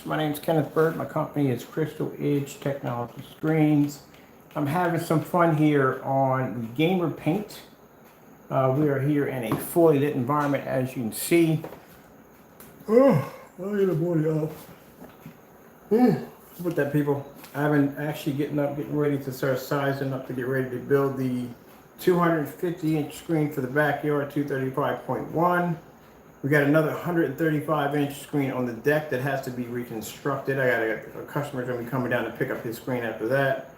My name is Kenneth Bird. My company is Crystal Edge Technology Screens. I'm having some fun here on the Gamer Paint. We are here in a fully lit environment, as you can see. Oh, I'll get a body off. With that, people, I've been actually getting ready to start sizing up to get ready to build the 250-inch screen for the backyard, 235.1. We got another 135-inch screen on the deck that has to be reconstructed. I got a customer going to be coming down to pick up his screen after that.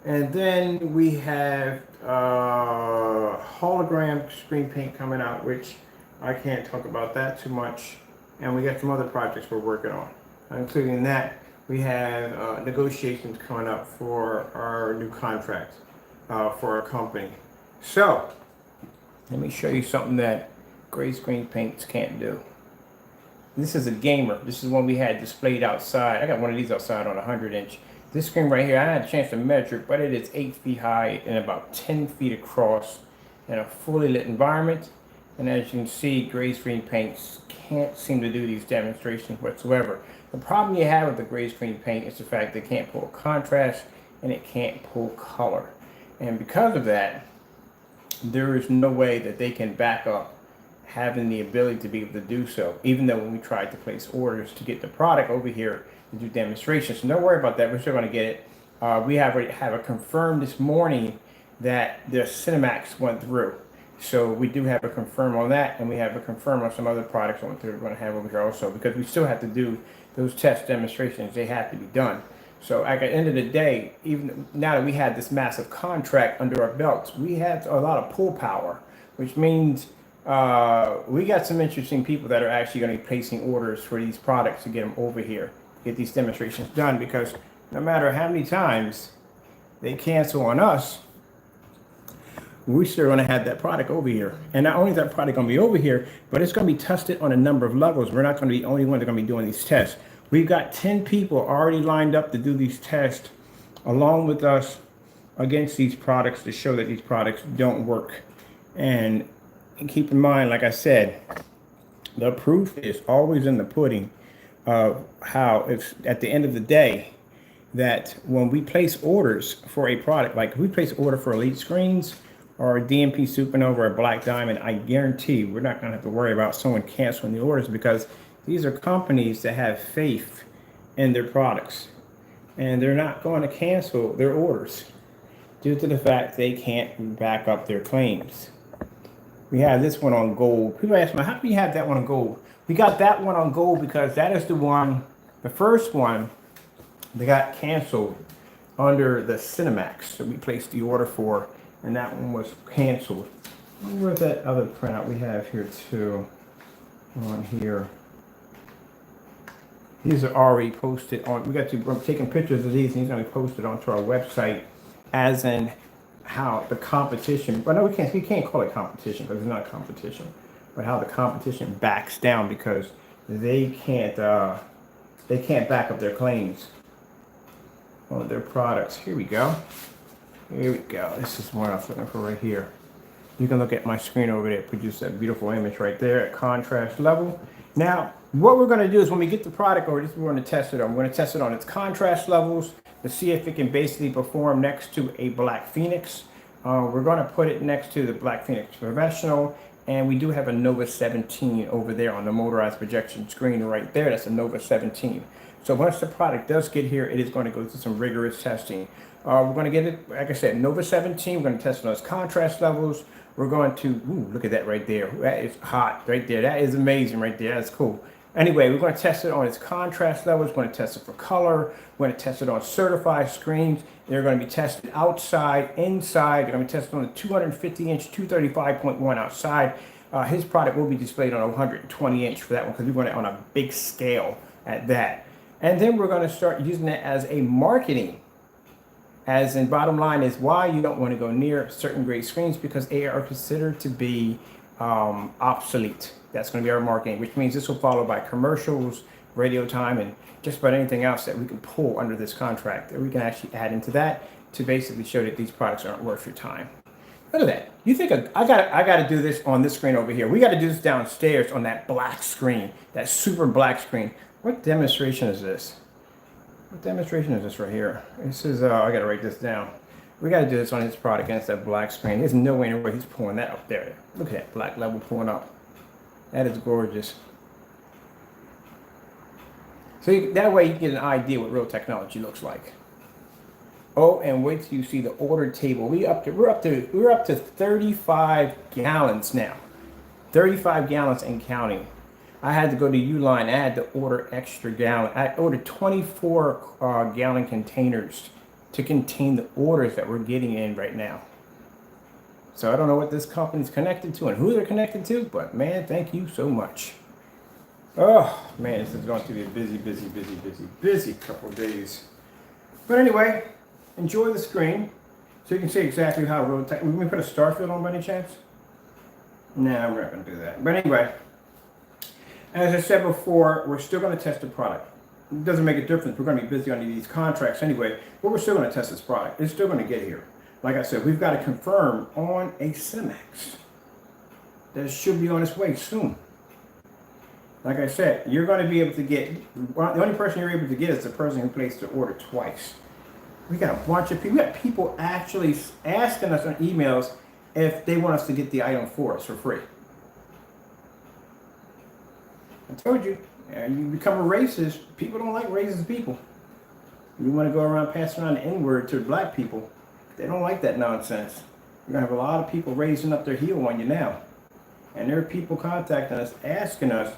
And then we have hologram screen paint coming out, which I can't talk about that too much. And we got some other projects we're working on. Including that, we have negotiations coming up for our new contract for our company. So, let me show you something that gray screen paints can't do. This is a gamer. This is one we had displayed outside. I got one of these outside on a 100-inch. This screen right here, I had a chance to measure it, but it is 8 feet high and about 10 feet across in a fully lit environment. And as you can see, gray screen paints can't seem to do these demonstrations whatsoever. The problem you have with the gray screen paint is the fact they can't pull contrast and it can't pull color. And because of that, there is no way that they can back up having the ability to be able to do so, even though when we tried to place orders to get the product over here to do demonstrations. So don't worry about that, we're still going to get it. We have a confirmed this morning that the Cinemax went through. So we do have a confirm on that, and we have a confirm on some other products on we're going to have over here also, because we still have to do those test demonstrations. They have to be done. So at the end of the day, even now that we had this massive contract under our belts, we had a lot of pull power, which means we got some interesting people that are actually going to be placing orders for these products to get them over here, get these demonstrations done, because no matter how many times they cancel on us, we're still going to have that product over here. And not only is that product going to be over here, but it's going to be tested on a number of levels. We're not going to be the only ones that are going to be doing these tests. We've got 10 people already lined up to do these tests along with us against these products to show that these products don't work. And keep in mind, like I said, the proof is always in the pudding of how it's at the end of the day that when we place orders for a product, like if we place order for Elite Screens or a DMP Supernova or Black Diamond, I guarantee we're not going to have to worry about someone canceling the orders, because these are companies that have faith in their products and they're not going to cancel their orders due to the fact they can't back up their claims. We have this one on gold. People ask me, how do you have that one on gold? We got that one on gold because that is the one, the first one that got canceled under the Cinemax that we placed the order for, and that one was canceled. Where's that other printout we have here too? On here. These are already posted on, we're taking pictures of these, and these are going to be posted onto our website as in how the competition, well, no, we can't call it competition because it's not a competition, but how the competition backs down because they can't back up their claims on their products. Here we go. Here we go. This is what I was looking for right here. You can look at my screen over there, produce that beautiful image right there at contrast level. Now, what we're going to do is when we get the product over, we're going to test it on. We're going to test it on its contrast levels to see if it can basically perform next to a Black Phoenix. We're going to put it next to the Black Phoenix Professional, and we do have a Nova 17 over there on the motorized projection screen right there. That's a Nova 17. So once the product does get here, it is going to go through some rigorous testing. We're going to get it, like I said, Nova 17. We're going to test on its contrast levels. We're going to, ooh, look at that right there. That is hot right there. That is amazing right there. That's cool. Anyway, we're going to test it on its contrast levels. We're going to test it for color. We're going to test it on certified screens. They're going to be tested outside, inside. They're going to be tested on the 250-inch, 235.1 outside. His product will be displayed on a 120-inch for that one because we're going to on a big scale at that. And then we're going to start using it as a marketing. As in, bottom line is why you don't want to go near certain great screens, because they are considered to be obsolete. That's going to be our marketing, which means this will follow by commercials, radio time, and just about anything else that we can pull under this contract that we can actually add into that to basically show that these products aren't worth your time. Look at that. You think I got to do this on this screen over here? We got to do this downstairs on that black screen, that super black screen. What demonstration is this? What demonstration is this right here? This is, I gotta write this down. We gotta do this on his product against that black screen. There's no way in the way he's pulling that up there. Look at that black level pulling up. That is gorgeous. So that way you get an idea what real technology looks like. Oh, and wait till you see the order table. We're up to 35 gallons now. 35 gallons and counting. I had to go to Uline. I had to order extra gallon. I ordered 24 gallon containers to contain the orders that we're getting in right now. So I don't know what this company's connected to and who they're connected to, but man, thank you so much. Oh man, this is going to be a busy couple of days. But anyway, enjoy the screen so you can see exactly how road tech. Can we put a star field on by any chance? No, we're not going to do that. But anyway, as I said before, we're still going to test the product. It doesn't make a difference. We're going to be busy on these contracts anyway, but we're still going to test this product. It's still going to get here. Like I said, we've got to confirm on a Cemex. That should be on its way soon. Like I said, you're going to be able to get, the only person you're able to get is the person who placed the order twice. We got a bunch of people. We got people actually asking us on emails if they want us to get the item for us for free. I told you, you become a racist. People don't like racist people. You want to go around passing around the N-word to black people. They don't like that nonsense. You're going to have a lot of people raising up their heel on you now. And there are people contacting us, asking us,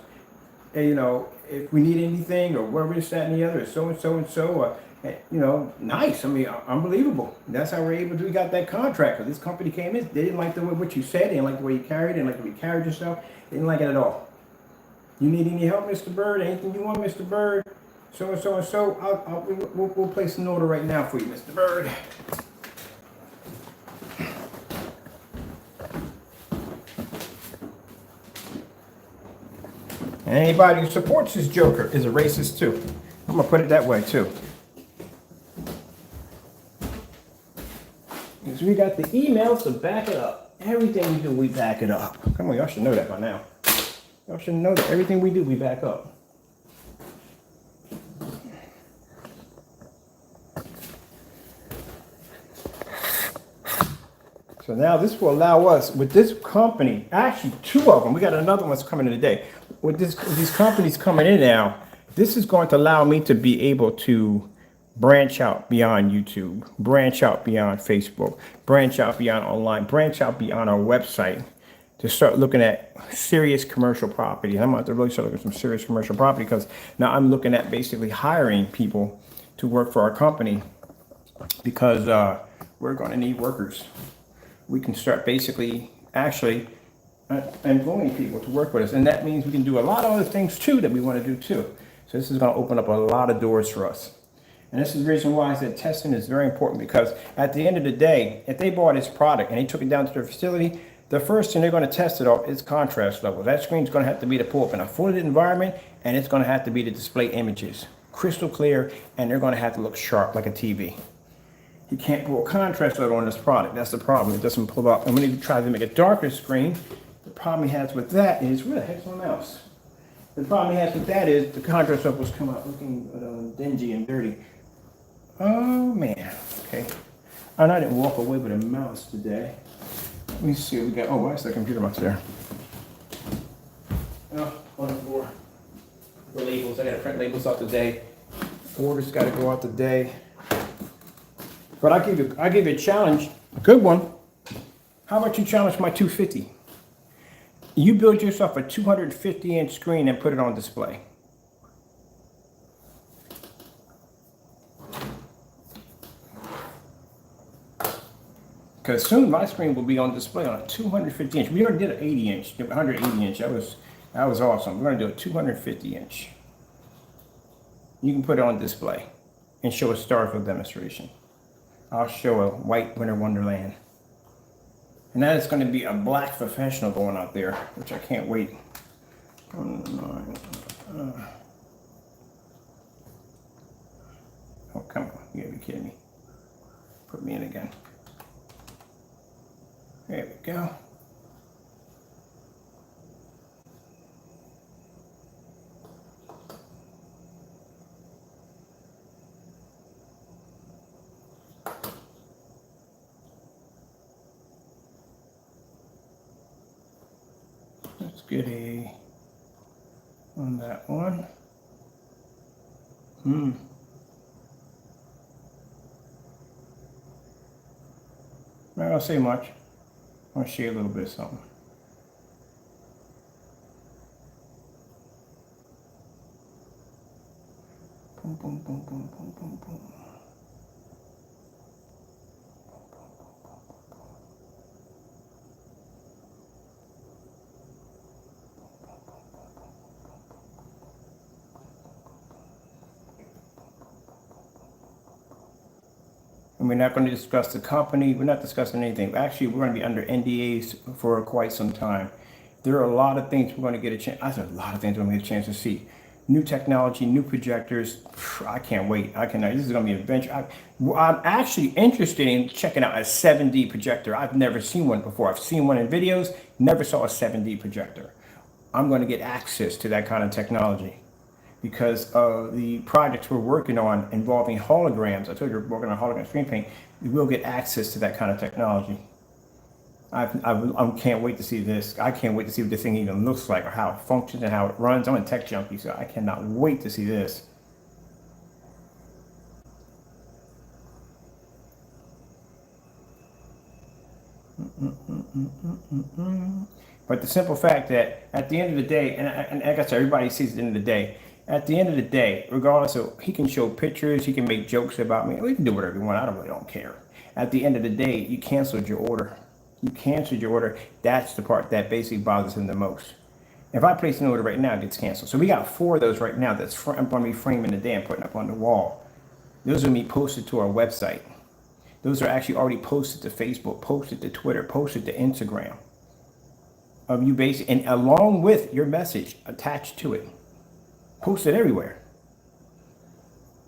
hey, you know, if we need anything or whatever this, that, and the other, so and so and so. You know, nice. I mean, unbelievable. That's how we're able to. We got that contract. This company came in. They didn't like the way what you said. They didn't like the way you carried. They didn't like the way you carried yourself. They didn't like it at all. You need any help, Mr. Bird? Anything you want, Mr. Bird? So and so and so. We'll place an order right now for you, Mr. Bird. And anybody who supports this joker is a racist too. I'm gonna put it that way too. Because we got the emails to back it up. Everything we do, we back it up. Come on, y'all should know that by now. Y'all should know that everything we do, we back up. So now this will allow us, with this company, actually 2 of them, we got another one's coming in today. With these companies coming in now, this is going to allow me to be able to branch out beyond YouTube, branch out beyond Facebook, branch out beyond online, branch out beyond our website to start looking at serious commercial property. I'm going to really start looking at some serious commercial property because now I'm looking at basically hiring people to work for our company because we're going to need workers. We can start basically actually employing people to work with us. And that means we can do a lot of other things too that we want to do too. So this is going to open up a lot of doors for us. And this is the reason why I said testing is very important because at the end of the day, if they bought this product and they took it down to their facility, the first thing they're going to test it off is contrast level. That screen's going to have to be to pull up in a full environment and it's going to have to be to display images, crystal clear, and they're going to have to look sharp like a TV. You can't pull a contrast level on this product. That's the problem. It doesn't pull up. And when you try to make a darker screen, the problem he has with that is, where the heck's my mouse? The problem he has with that is the contrast levels come out looking dingy and dirty. Oh man, okay. And I didn't walk away with a mouse today. Let me see what we got. Oh, that's the computer mouse there. Oh, on the floor. The labels, I gotta print labels out today. Orders gotta go out today. But I give you a challenge, a good one. How about you challenge my 250? You build yourself a 250-inch screen and put it on display. Because soon my screen will be on display on a 250-inch. We already did an 80-inch, 180-inch. That was awesome. We're going to do a 250-inch. You can put it on display and show a Starfield demonstration. I'll show a white winter wonderland. And that is going to be a black professional going out there, which I can't wait. Oh, come on. You gotta be kidding me. Put me in again. There we go. Let's get a on that one. I'm not gonna say much. I want to show you a little bit of something. Boom, boom, boom, boom, boom, boom, boom. And we're not going to discuss the company. We're not discussing anything. Actually, we're going to be under NDAs for quite some time. There are a lot of things we're going to get a chance. I said a lot of things we're going to get a chance to see. New technology, new projectors. I can't wait. I cannot. This is going to be an adventure. I'm actually interested in checking out a 7D projector. I've never seen one before. I've seen one in videos. Never saw a 7D projector. I'm going to get access to that kind of technology, because of the projects we're working on involving holograms. I told you we're working on hologram screen paint. We will get access to that kind of technology. I can't wait to see this. I can't wait to see what this thing even looks like, or how it functions and how it runs. I'm a tech junkie, so I cannot wait to see this. But the simple fact that at the end of the day, and like I said, everybody sees at the end of the day, at the end of the day, regardless of, he can show pictures, he can make jokes about me. We can do whatever you want. I really don't care. At the end of the day, you canceled your order. You canceled your order. That's the part that basically bothers him the most. If I place an order right now, it gets canceled. So we got 4 of those right now that's I'm going to be framing today and putting up on the wall. Those are going to be posted to our website. Those are actually already posted to Facebook, posted to Twitter, posted to Instagram. Of you basically, and along with your message attached to it. Posted everywhere.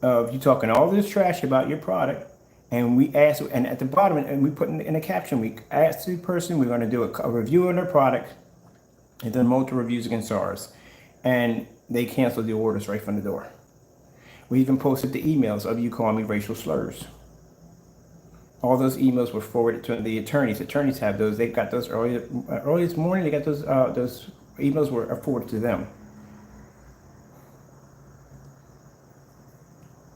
Of you talking all this trash about your product, and we ask, and at the bottom, and we put in the caption, we ask the person, we're going to do a review on their product, and then multiple reviews against ours, and they canceled the orders right from the door. We even posted the emails of you calling me racial slurs. All those emails were forwarded to the attorneys. Attorneys have those. They got those early this morning. They got those emails were forwarded to them.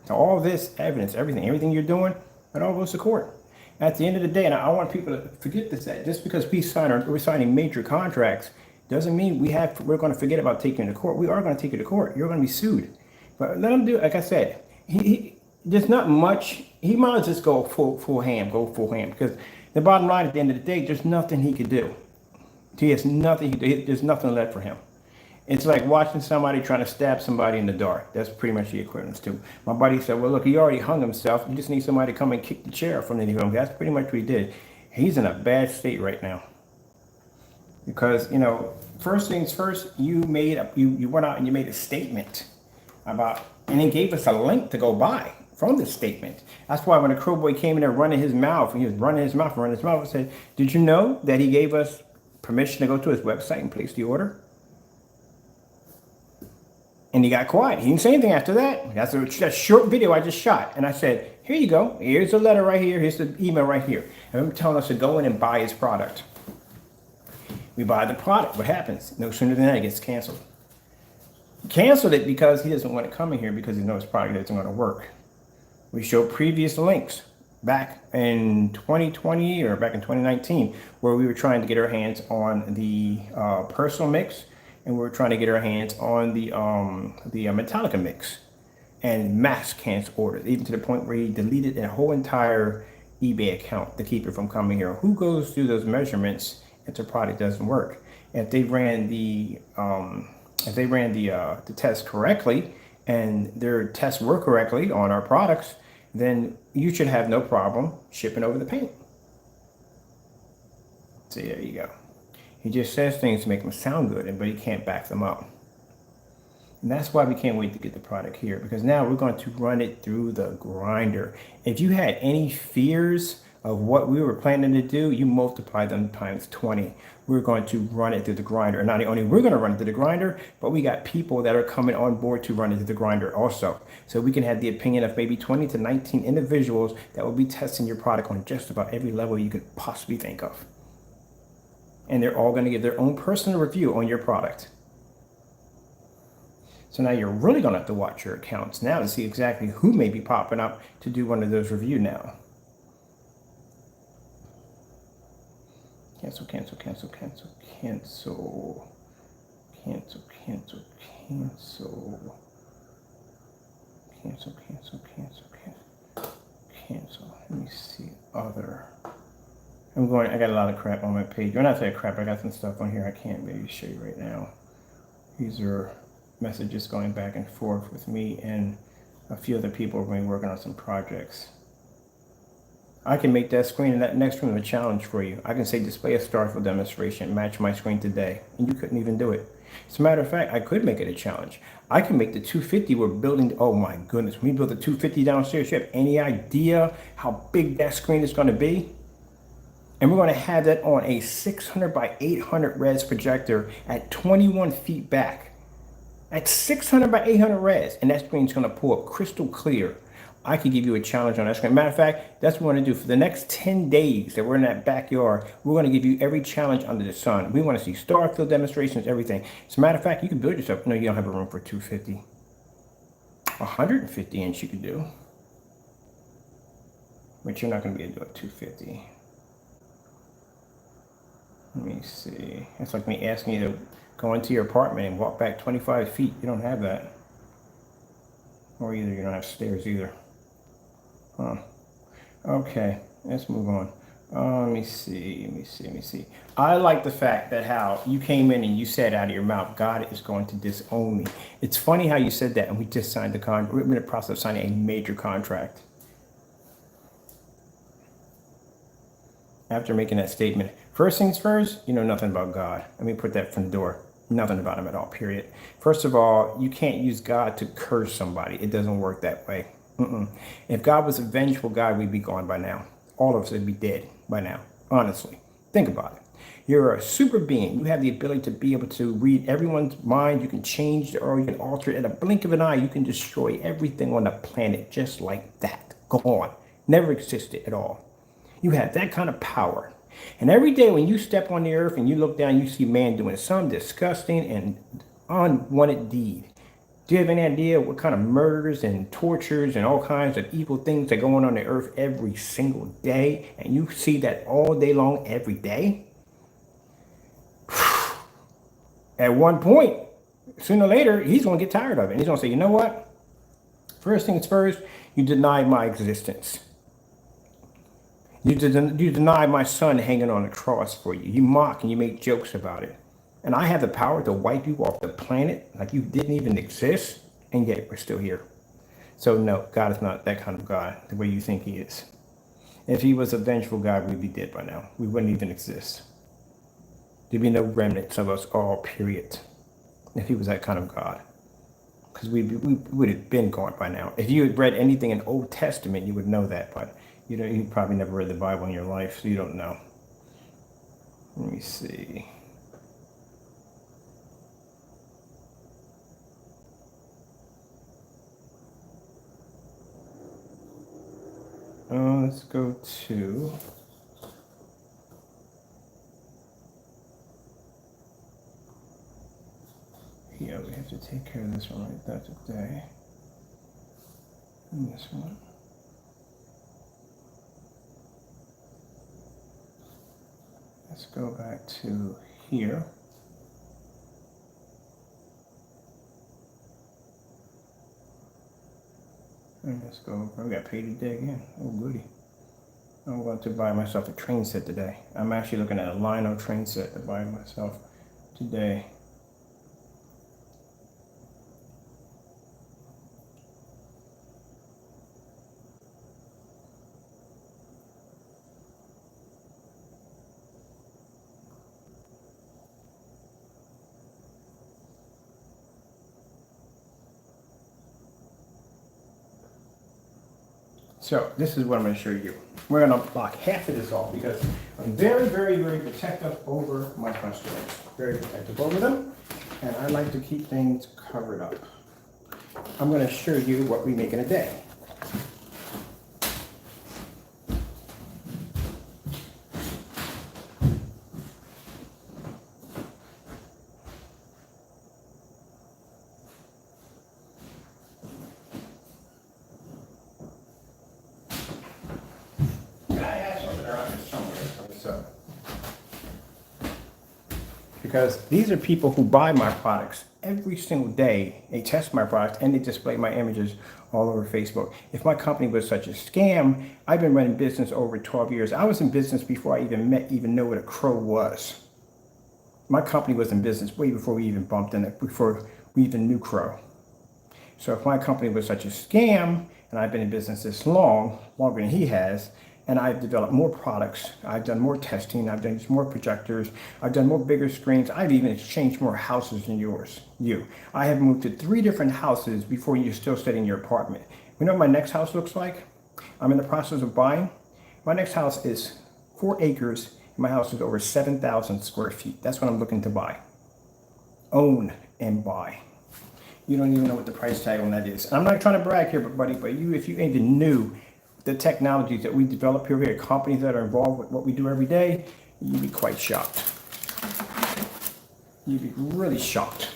So all this evidence, everything you're doing, it all goes to court. At the end of the day, and I want people to forget this, that just because we're signing major contracts doesn't mean we're going to forget about taking it to court. We are going to take it to court. You're going to be sued. But let him do it. Like I said, there's not much. He might as well just go full ham, because the bottom line at the end of the day, there's nothing he could do. He has nothing. There's nothing left for him. It's like watching somebody trying to stab somebody in the dark. That's pretty much the equivalence to. My buddy said, well, look, he already hung himself. You just need somebody to come and kick the chair from the room. That's pretty much what he did. He's in a bad state right now. Because, first things first, you went out and you made a statement about, and then gave us a link to go buy from the statement. That's why when the crow boy came in there running his mouth, I said, did you know that he gave us permission to go to his website and place the order? And he got quiet. He didn't say anything after that. That's a short video I just shot. And I said, here you go. Here's the letter right here. Here's the email right here. And I'm telling us to go in and buy his product. We buy the product. What happens? No sooner than that, it gets canceled. He canceled it because he doesn't want it coming here because he knows his product isn't going to work. We show previous links back in 2020 or back in 2019 where we were trying to get our hands on the personal mix. And we're trying to get our hands on the Metallica mix, and mass cancel orders, even to the point where he deleted a whole entire eBay account to keep it from coming here. Who goes through those measurements if the product doesn't work? If they ran the test correctly and their tests work correctly on our products, then you should have no problem shipping over the paint. So there you go. He just says things to make them sound good, but he can't back them up. And that's why we can't wait to get the product here, because now we're going to run it through the grinder. If you had any fears of what we were planning to do, you multiply them times 20. We're going to run it through the grinder. And not only we're going to run it through the grinder, but we got people that are coming on board to run it through the grinder also. So we can have the opinion of maybe 20 to 19 individuals that will be testing your product on just about every level you could possibly think of. And they're all going to give their own personal review on your product. So now you're really going to have to watch your accounts now to see exactly who may be popping up to do one of those reviews now. Cancel, cancel, cancel, cancel, cancel, cancel, cancel, cancel, cancel, cancel, cancel, cancel, cancel. Let me see other. I got a lot of crap on my page. When I say crap, I got some stuff on here I can't maybe show you right now. These are messages going back and forth with me and a few other people who have been working on some projects. I can make that screen in that next room a challenge for you. I can say display a Starfield demonstration, match my screen today, and you couldn't even do it. As a matter of fact, I could make it a challenge. I can make the 250 we're building. Oh my goodness, when we build the 250 downstairs, you have any idea how big that screen is going to be? And we're going to have that on a 600 by 800 res projector at 21 feet back. At 600 by 800 res, and that screen's going to pull up crystal clear. I could give you a challenge on that screen. Matter of fact, that's what we're going to do. For the next 10 days that we're in that backyard, we're going to give you every challenge under the sun. We want to see Starfield demonstrations, everything. As a matter of fact, you can build yourself. No, you don't have a room for 250. 150 inch you could do. But you're not going to be able to do a 250. Let me see. It's like me asking you to go into your apartment and walk back 25 feet. You don't have that. Or either you don't have stairs either. Huh. Okay, let's move on. Let me see. I like the fact that how you came in and you said out of your mouth, God is going to disown me. It's funny how you said that, and we just signed the contract. We're in the process of signing a major contract. After making that statement, first things first, you know nothing about God. Let me put that from the door. Nothing about him at all, period. First of all, you can't use God to curse somebody. It doesn't work that way. If God was a vengeful God, we'd be gone by now. All of us would be dead by now. Honestly, think about it. You're a super being. You have the ability to be able to read everyone's mind. You can change the or you can alter it. At a blink of an eye, you can destroy everything on the planet just like that. Gone. Never existed at all. You have that kind of power. And every day when you step on the earth and you look down, you see man doing some disgusting and unwanted deed. Do you have any idea what kind of murders and tortures and all kinds of evil things that go on the earth every single day? And you see that all day long, every day? At one point, sooner or later, he's going to get tired of it. And he's going to say, you know what? First things first, you deny my existence. You deny my son hanging on a cross for you. You mock and you make jokes about it. And I have the power to wipe you off the planet like you didn't even exist, and yet we're still here. So no, God is not that kind of God, the way you think he is. If he was a vengeful God, we'd be dead by now. We wouldn't even exist. There'd be no remnants of us all, period, if he was that kind of God. Because we would have been gone by now. If you had read anything in Old Testament, you would know that, but you probably never read the Bible in your life, so you don't know. Let me see. Let's go to here. We have to take care of this one right there today. And this one. Let's go back to here. And let's go. We got paid today again. Oh, goody. I'm going to buy myself a train set today. I'm actually looking at a Lino train set to buy myself today. So this is what I'm going to show you. We're going to block half of this off because I'm very, very, very protective over my customers. Very protective over them. And I like to keep things covered up. I'm going to show you what we make in a day. because these are people who buy my products every single day. They test my products and they display my images all over Facebook. If my company was such a scam, I've been running business over 12 years. I was in business before I even know what a crow was. My company was in business way before we even bumped in it, before we even knew crow. So if my company was such a scam, and I've been in business this long, longer than he has, and I've developed more products, I've done more testing, I've done more projectors, I've done more bigger screens, I've even exchanged more houses than you. I have moved to 3 different houses before you're still sitting in your apartment. You know what my next house looks like? I'm in the process of buying. My next house is 4 acres, and my house is over 7,000 square feet. That's what I'm looking to buy. Own and buy. You don't even know what the price tag on that is. And I'm not trying to brag here, but if you even knew the technologies that we develop here, at companies that are involved with what we do every day, you'd be quite shocked. You'd be really shocked.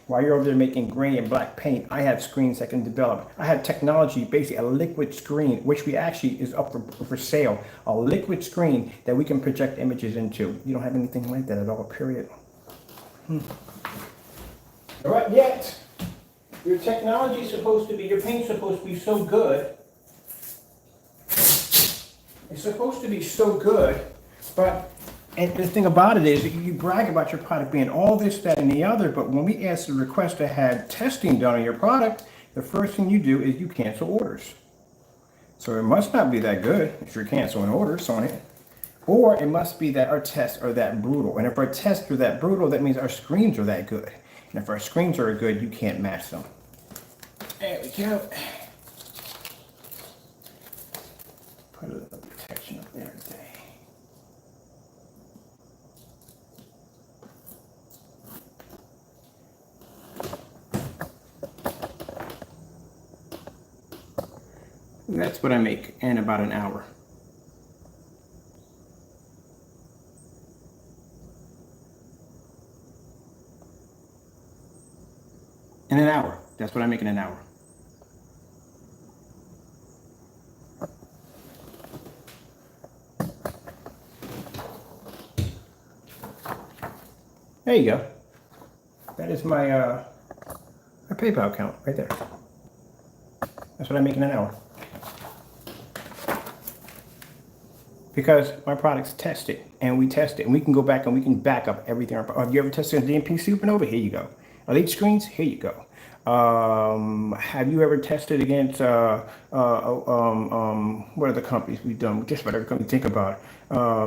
While you're over there making gray and black paint, I have screens that can develop. I have technology, basically a liquid screen, which we actually is up for sale. A liquid screen that we can project images into. You don't have anything like that at all, period. All right, yet. Your technology is supposed to be, your paint's supposed to be so good. It's supposed to be so good, but and the thing about it is you brag about your product being all this, that, and the other, but when we ask the request to have testing done on your product, the first thing you do is you cancel orders. So it must not be that good if you're canceling orders on it. Or it must be that our tests are that brutal. And if our tests are that brutal, that means our screens are that good. And if our screens are good, you can't match them. There we go. Put a little protection up there today. That's what I make in about an hour. In an hour. That's what I make in an hour. There you go. That is my PayPal account right there. That's what I make in an hour. Because my product's tested, and we test it, and we can go back and we can back up everything. Have you ever tested a DMP Supernova? Here you go. Elite screens? Here you go. Have you ever tested against what are the companies we've done? Just about every company think about.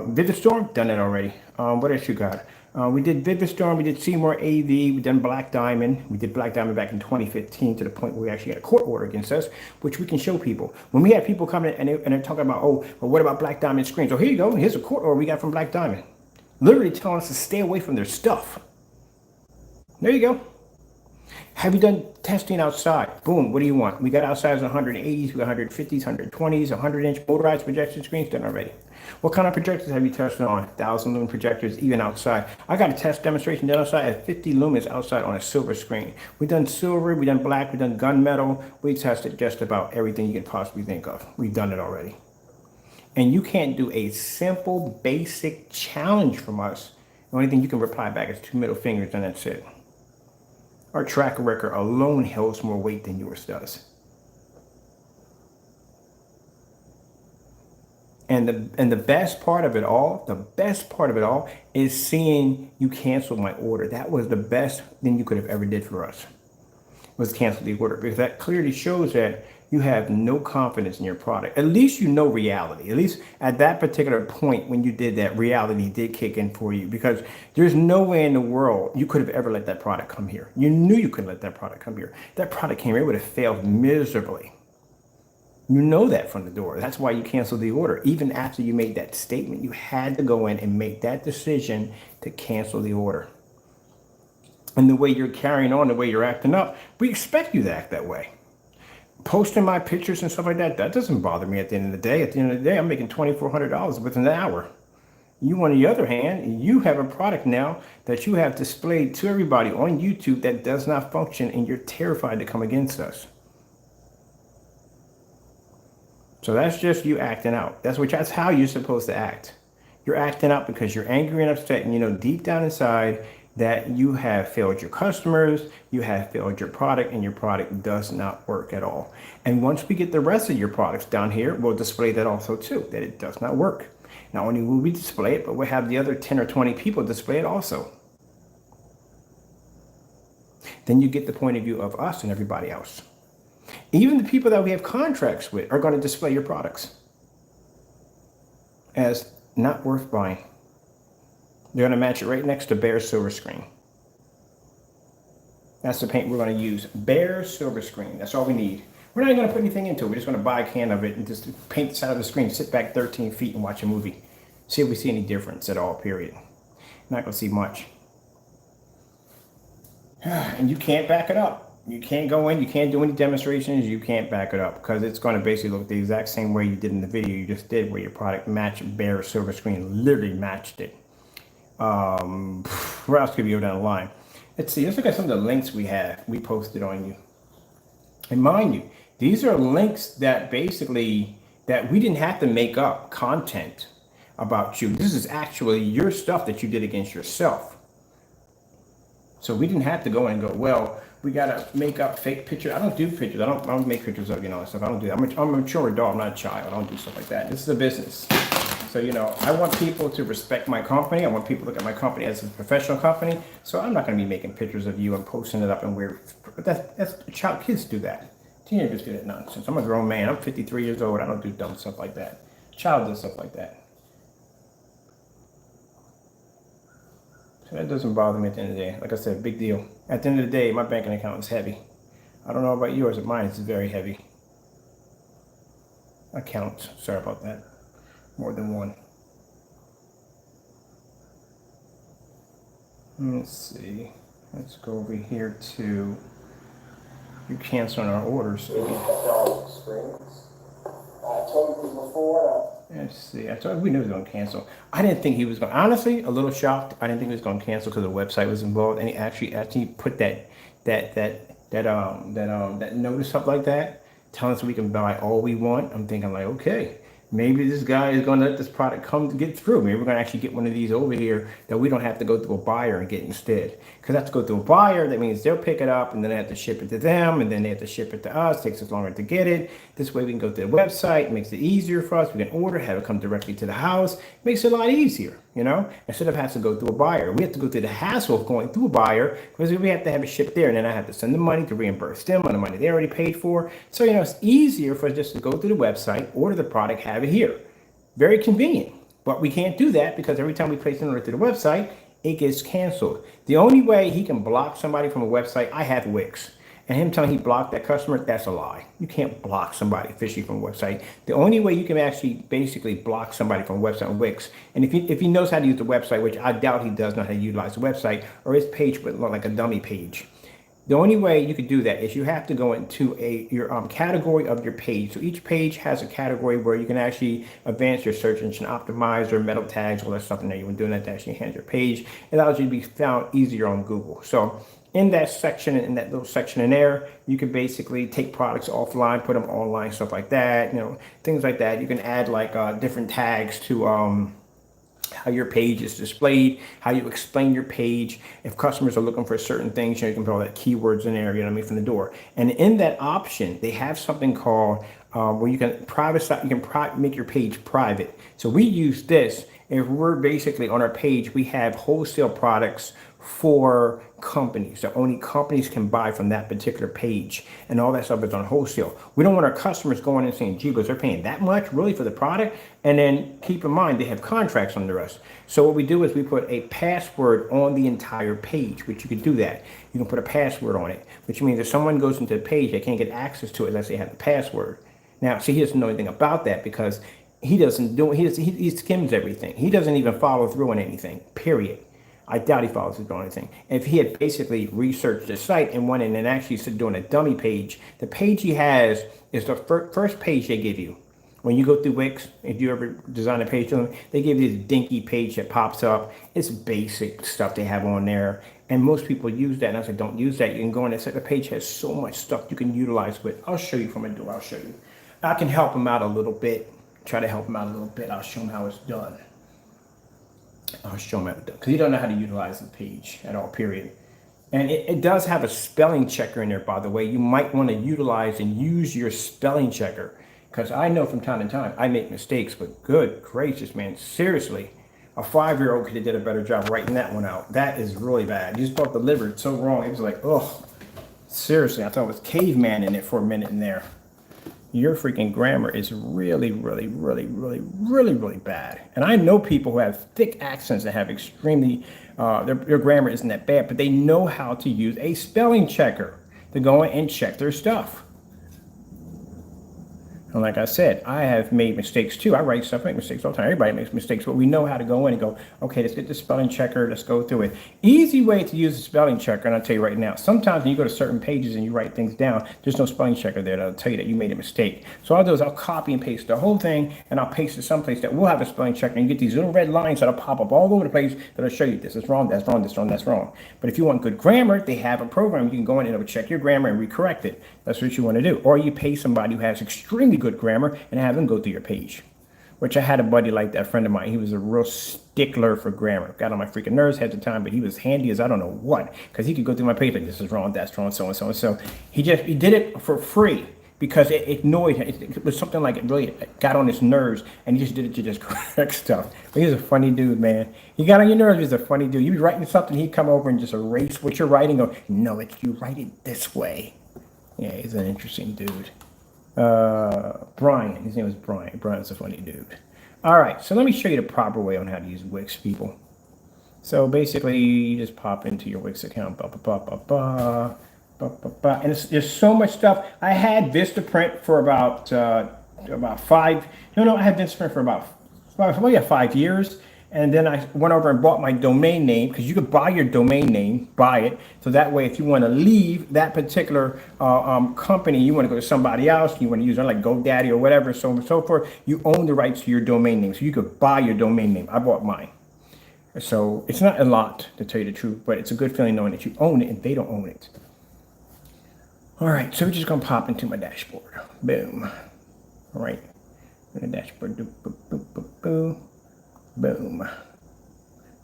Vivid Storm? Done it already. What else you got? We did Vivid Storm, we did Seymour AV, we done Black Diamond. We did Black Diamond back in 2015 to the point where we actually got a court order against us, which we can show people. When we have people coming in and they're talking about, oh, well, what about Black Diamond screens? Oh, here you go. Here's a court order we got from Black Diamond. Literally telling us to stay away from their stuff. There you go. Have you done testing outside? Boom, what do you want? We got outsides 180s, we got 150s, 120s, 100-inch motorized projection screens done already. What kind of projectors have you tested on? 1,000 lumen projectors, even outside. I got a test demonstration done outside at 50 lumens outside on a silver screen. We've done silver, we've done black, we've done gunmetal. We tested just about everything you can possibly think of. We've done it already. And you can't do a simple, basic challenge from us. The only thing you can reply back is 2 middle fingers, and that's it. Our track record alone holds more weight than yours does. And the best part of it all, is seeing you cancel my order. That was the best thing you could have ever did for us, was cancel the order, because that clearly shows that you have no confidence in your product. At least you know reality. At least at that particular point when you did that, reality did kick in for you, because there's no way in the world you could have ever let that product come here. You knew you couldn't let that product come here. That product came here, it would have failed miserably. You know that from the door. That's why you canceled the order. Even after you made that statement, you had to go in and make that decision to cancel the order. And the way you're carrying on, the way you're acting up, we expect you to act that way. Posting my pictures and stuff like that, that doesn't bother me at the end of the day. At the end of the day, I'm making $2,400 within an hour. You, on the other hand, you have a product now that you have displayed to everybody on YouTube that does not function, and you're terrified to come against us. So that's just you acting out. That's how you're supposed to act. You're acting up because you're angry and upset, and you know deep down inside that you have failed your customers, you have failed your product, and your product does not work at all. And once we get the rest of your products down here, we'll display that also too, that it does not work. Not only will we display it, but we'll have the other 10 or 20 people display it also. Then you get the point of view of us and everybody else. Even the people that we have contracts with are going to display your products as not worth buying. They're going to match it right next to bare silver screen. That's the paint we're going to use. Bare silver screen. That's all we need. We're not even going to put anything into it. We're just going to buy a can of it and just paint the side of the screen, sit back 13 feet and watch a movie. See if we see any difference at all, period. Not going to see much. And you can't back it up. You can't go in, you can't do any demonstrations, you can't back it up because it's going to basically look the exact same way you did in the video you just did where your product matched bare silver screen, literally matched it. Where else could we go down the line? Let's see, let's look at some of the links we posted on you. And mind you, these are links that basically, that we didn't have to make up content about you. This is actually your stuff that you did against yourself. So we didn't have to go in and go, well, we got to make up fake pictures. I don't do pictures. I don't make pictures of, and stuff. I don't do that. I'm a mature adult. I'm not a child. I don't do stuff like that. This is a business. So, I want people to respect my company. I want people to look at my company as a professional company. So I'm not going to be making pictures of you and posting it up and weird. But that's child. Kids do that. Teenagers do that nonsense. I'm a grown man. I'm 53 years old. I don't do dumb stuff like that. Child does stuff like that. So that doesn't bother me at the end of the day. Like I said, big deal. At the end of the day, my banking account is heavy. I don't know about yours, but mine is very heavy. Accounts. Sorry about that. More than one. Let's see. Let's go over here to you canceling our orders. I told you before. Let's see. I told you we knew he was going to cancel. I didn't think he was going. Honestly, a little shocked. I didn't think he was going to cancel because the website was involved, and he actually put that notice up like that, telling us we can buy all we want. I'm thinking like, okay, maybe this guy is going to let this product come to get through. Maybe we're going to actually get one of these over here that we don't have to go through a buyer and get instead. Because I have to go through a buyer, that means they'll pick it up and then I have to ship it to them and then they have to ship it to us. It takes us longer to get it. This way we can go to the website. It makes it easier for us. We can order, have it come directly to the house. It makes it a lot easier, instead of having to go through a buyer. We have to go through the hassle of going through a buyer because we have to have it shipped there and then I have to send the money to reimburse them on the money they already paid for. So, it's easier for us just to go through the website, order the product, have it here. Very convenient, but we can't do that because every time we place an order to the website, it gets canceled. The only way he can block somebody from a website, I have Wix. And him telling he blocked that customer, that's a lie. You can't block somebody officially from a website. The only way you can actually basically block somebody from a website on Wix, and if he knows how to use the website, which I doubt he does know how to utilize the website, or his page would look like a dummy page. The only way you could do that is you have to go into your category of your page. So each page has a category where you can actually advance your search engine optimizer, meta tags, all that stuff in there. You want doing that to actually enhance your page. It allows you to be found easier on Google. So in that section, in that little section in there, you can basically take products offline, put them online, stuff like that. Things like that. You can add like different tags to how your page is displayed, how you explain your page. If customers are looking for certain things, you can put all that keywords in there, from the door. And in that option, they have something called where you can make your page private. So we use this. If we're basically on our page, we have wholesale products for companies that only companies can buy from that particular page, and all that stuff is on wholesale. We don't want our customers going and saying, gee, but they're paying that much really for the product. And then keep in mind they have contracts under us. So what we do is we put a password on the entire page, which you can do that. You can put a password on it, which means if someone goes into the page, they can't get access to it unless they have the password. Now, see, he doesn't know anything about that because he skims everything. He doesn't even follow through on anything, period. I doubt he follows through on anything. If he had basically researched the site and went in and actually started doing a dummy page, the page he has is the first page they give you. When you go through Wix, if you ever design a page for them, they give you this dinky page that pops up. It's basic stuff they have on there. And most people use that. And I said, don't use that. You can go in and say the page has so much stuff you can utilize with. I'll show you from a door. I'll show you. I can help him out a little bit. Try to help him out a little bit. I'll show him how it's done. I'll show them how to do it because you don't know how to utilize the page at all, period. And it does have a spelling checker in there, by the way. You might want to utilize and use your spelling checker because I know from time to time I make mistakes, but good gracious, man, seriously, a 5-year-old could have did a better job writing that one out. That is really bad. You spelled delivered so wrong. It was like, oh, seriously, I thought it was caveman in it for a minute in there. Your freaking grammar is really, really, really, really, really, really bad. And I know people who have thick accents that have extremely, their grammar isn't that bad, but they know how to use a spelling checker to go in and check their stuff. And like I said, I have made mistakes too. I write stuff, make mistakes all the time. Everybody makes mistakes, but we know how to go in and go, okay, let's get the spelling checker, let's go through it. Easy way to use the spelling checker, and I'll tell you right now, sometimes when you go to certain pages and you write things down, there's no spelling checker there that'll tell you that you made a mistake. So I'll do is I'll copy and paste the whole thing, and I'll paste it someplace that will have a spelling checker, and you get these little red lines that'll pop up all over the place that'll show you this is wrong, that's wrong, that's wrong, that's wrong. But if you want good grammar, they have a program. You can go in and it'll check your grammar and recorrect it. That's what you want to do. Or you pay somebody who has extremely good grammar and have them go through your page. Which I had a buddy like that, friend of mine. He was a real stickler for grammar. Got on my freaking nerves at the time, but he was handy as I don't know what. Because he could go through my page like, this is wrong, that's wrong, so and so and so. He did it for free because it annoyed him. It was something like it really got on his nerves, and he just did it to just correct stuff. But he's a funny dude, man. He got on your nerves, he's a funny dude. You be writing something, he'd come over and just erase what you're writing. Go, no, you write it this way. Yeah, he's an interesting dude. Brian, his name was Brian. Brian's a funny dude. All right, so let me show you the proper way on how to use Wix, people. So basically, you just pop into your Wix account, and there's so much stuff. I had Vistaprint for about 5. No, I had Vistaprint for about 5 years. And then I went over and bought my domain name because you could buy your domain name, buy it. So that way, if you want to leave that particular company, you want to go to somebody else, you want to use it like GoDaddy or whatever, so on and so forth, you own the rights to your domain name. So you could buy your domain name. I bought mine. So it's not a lot, to tell you the truth, but it's a good feeling knowing that you own it and they don't own it. All right, so we're just going to pop into my dashboard. Boom. All right. In the dashboard. Boom. Boom.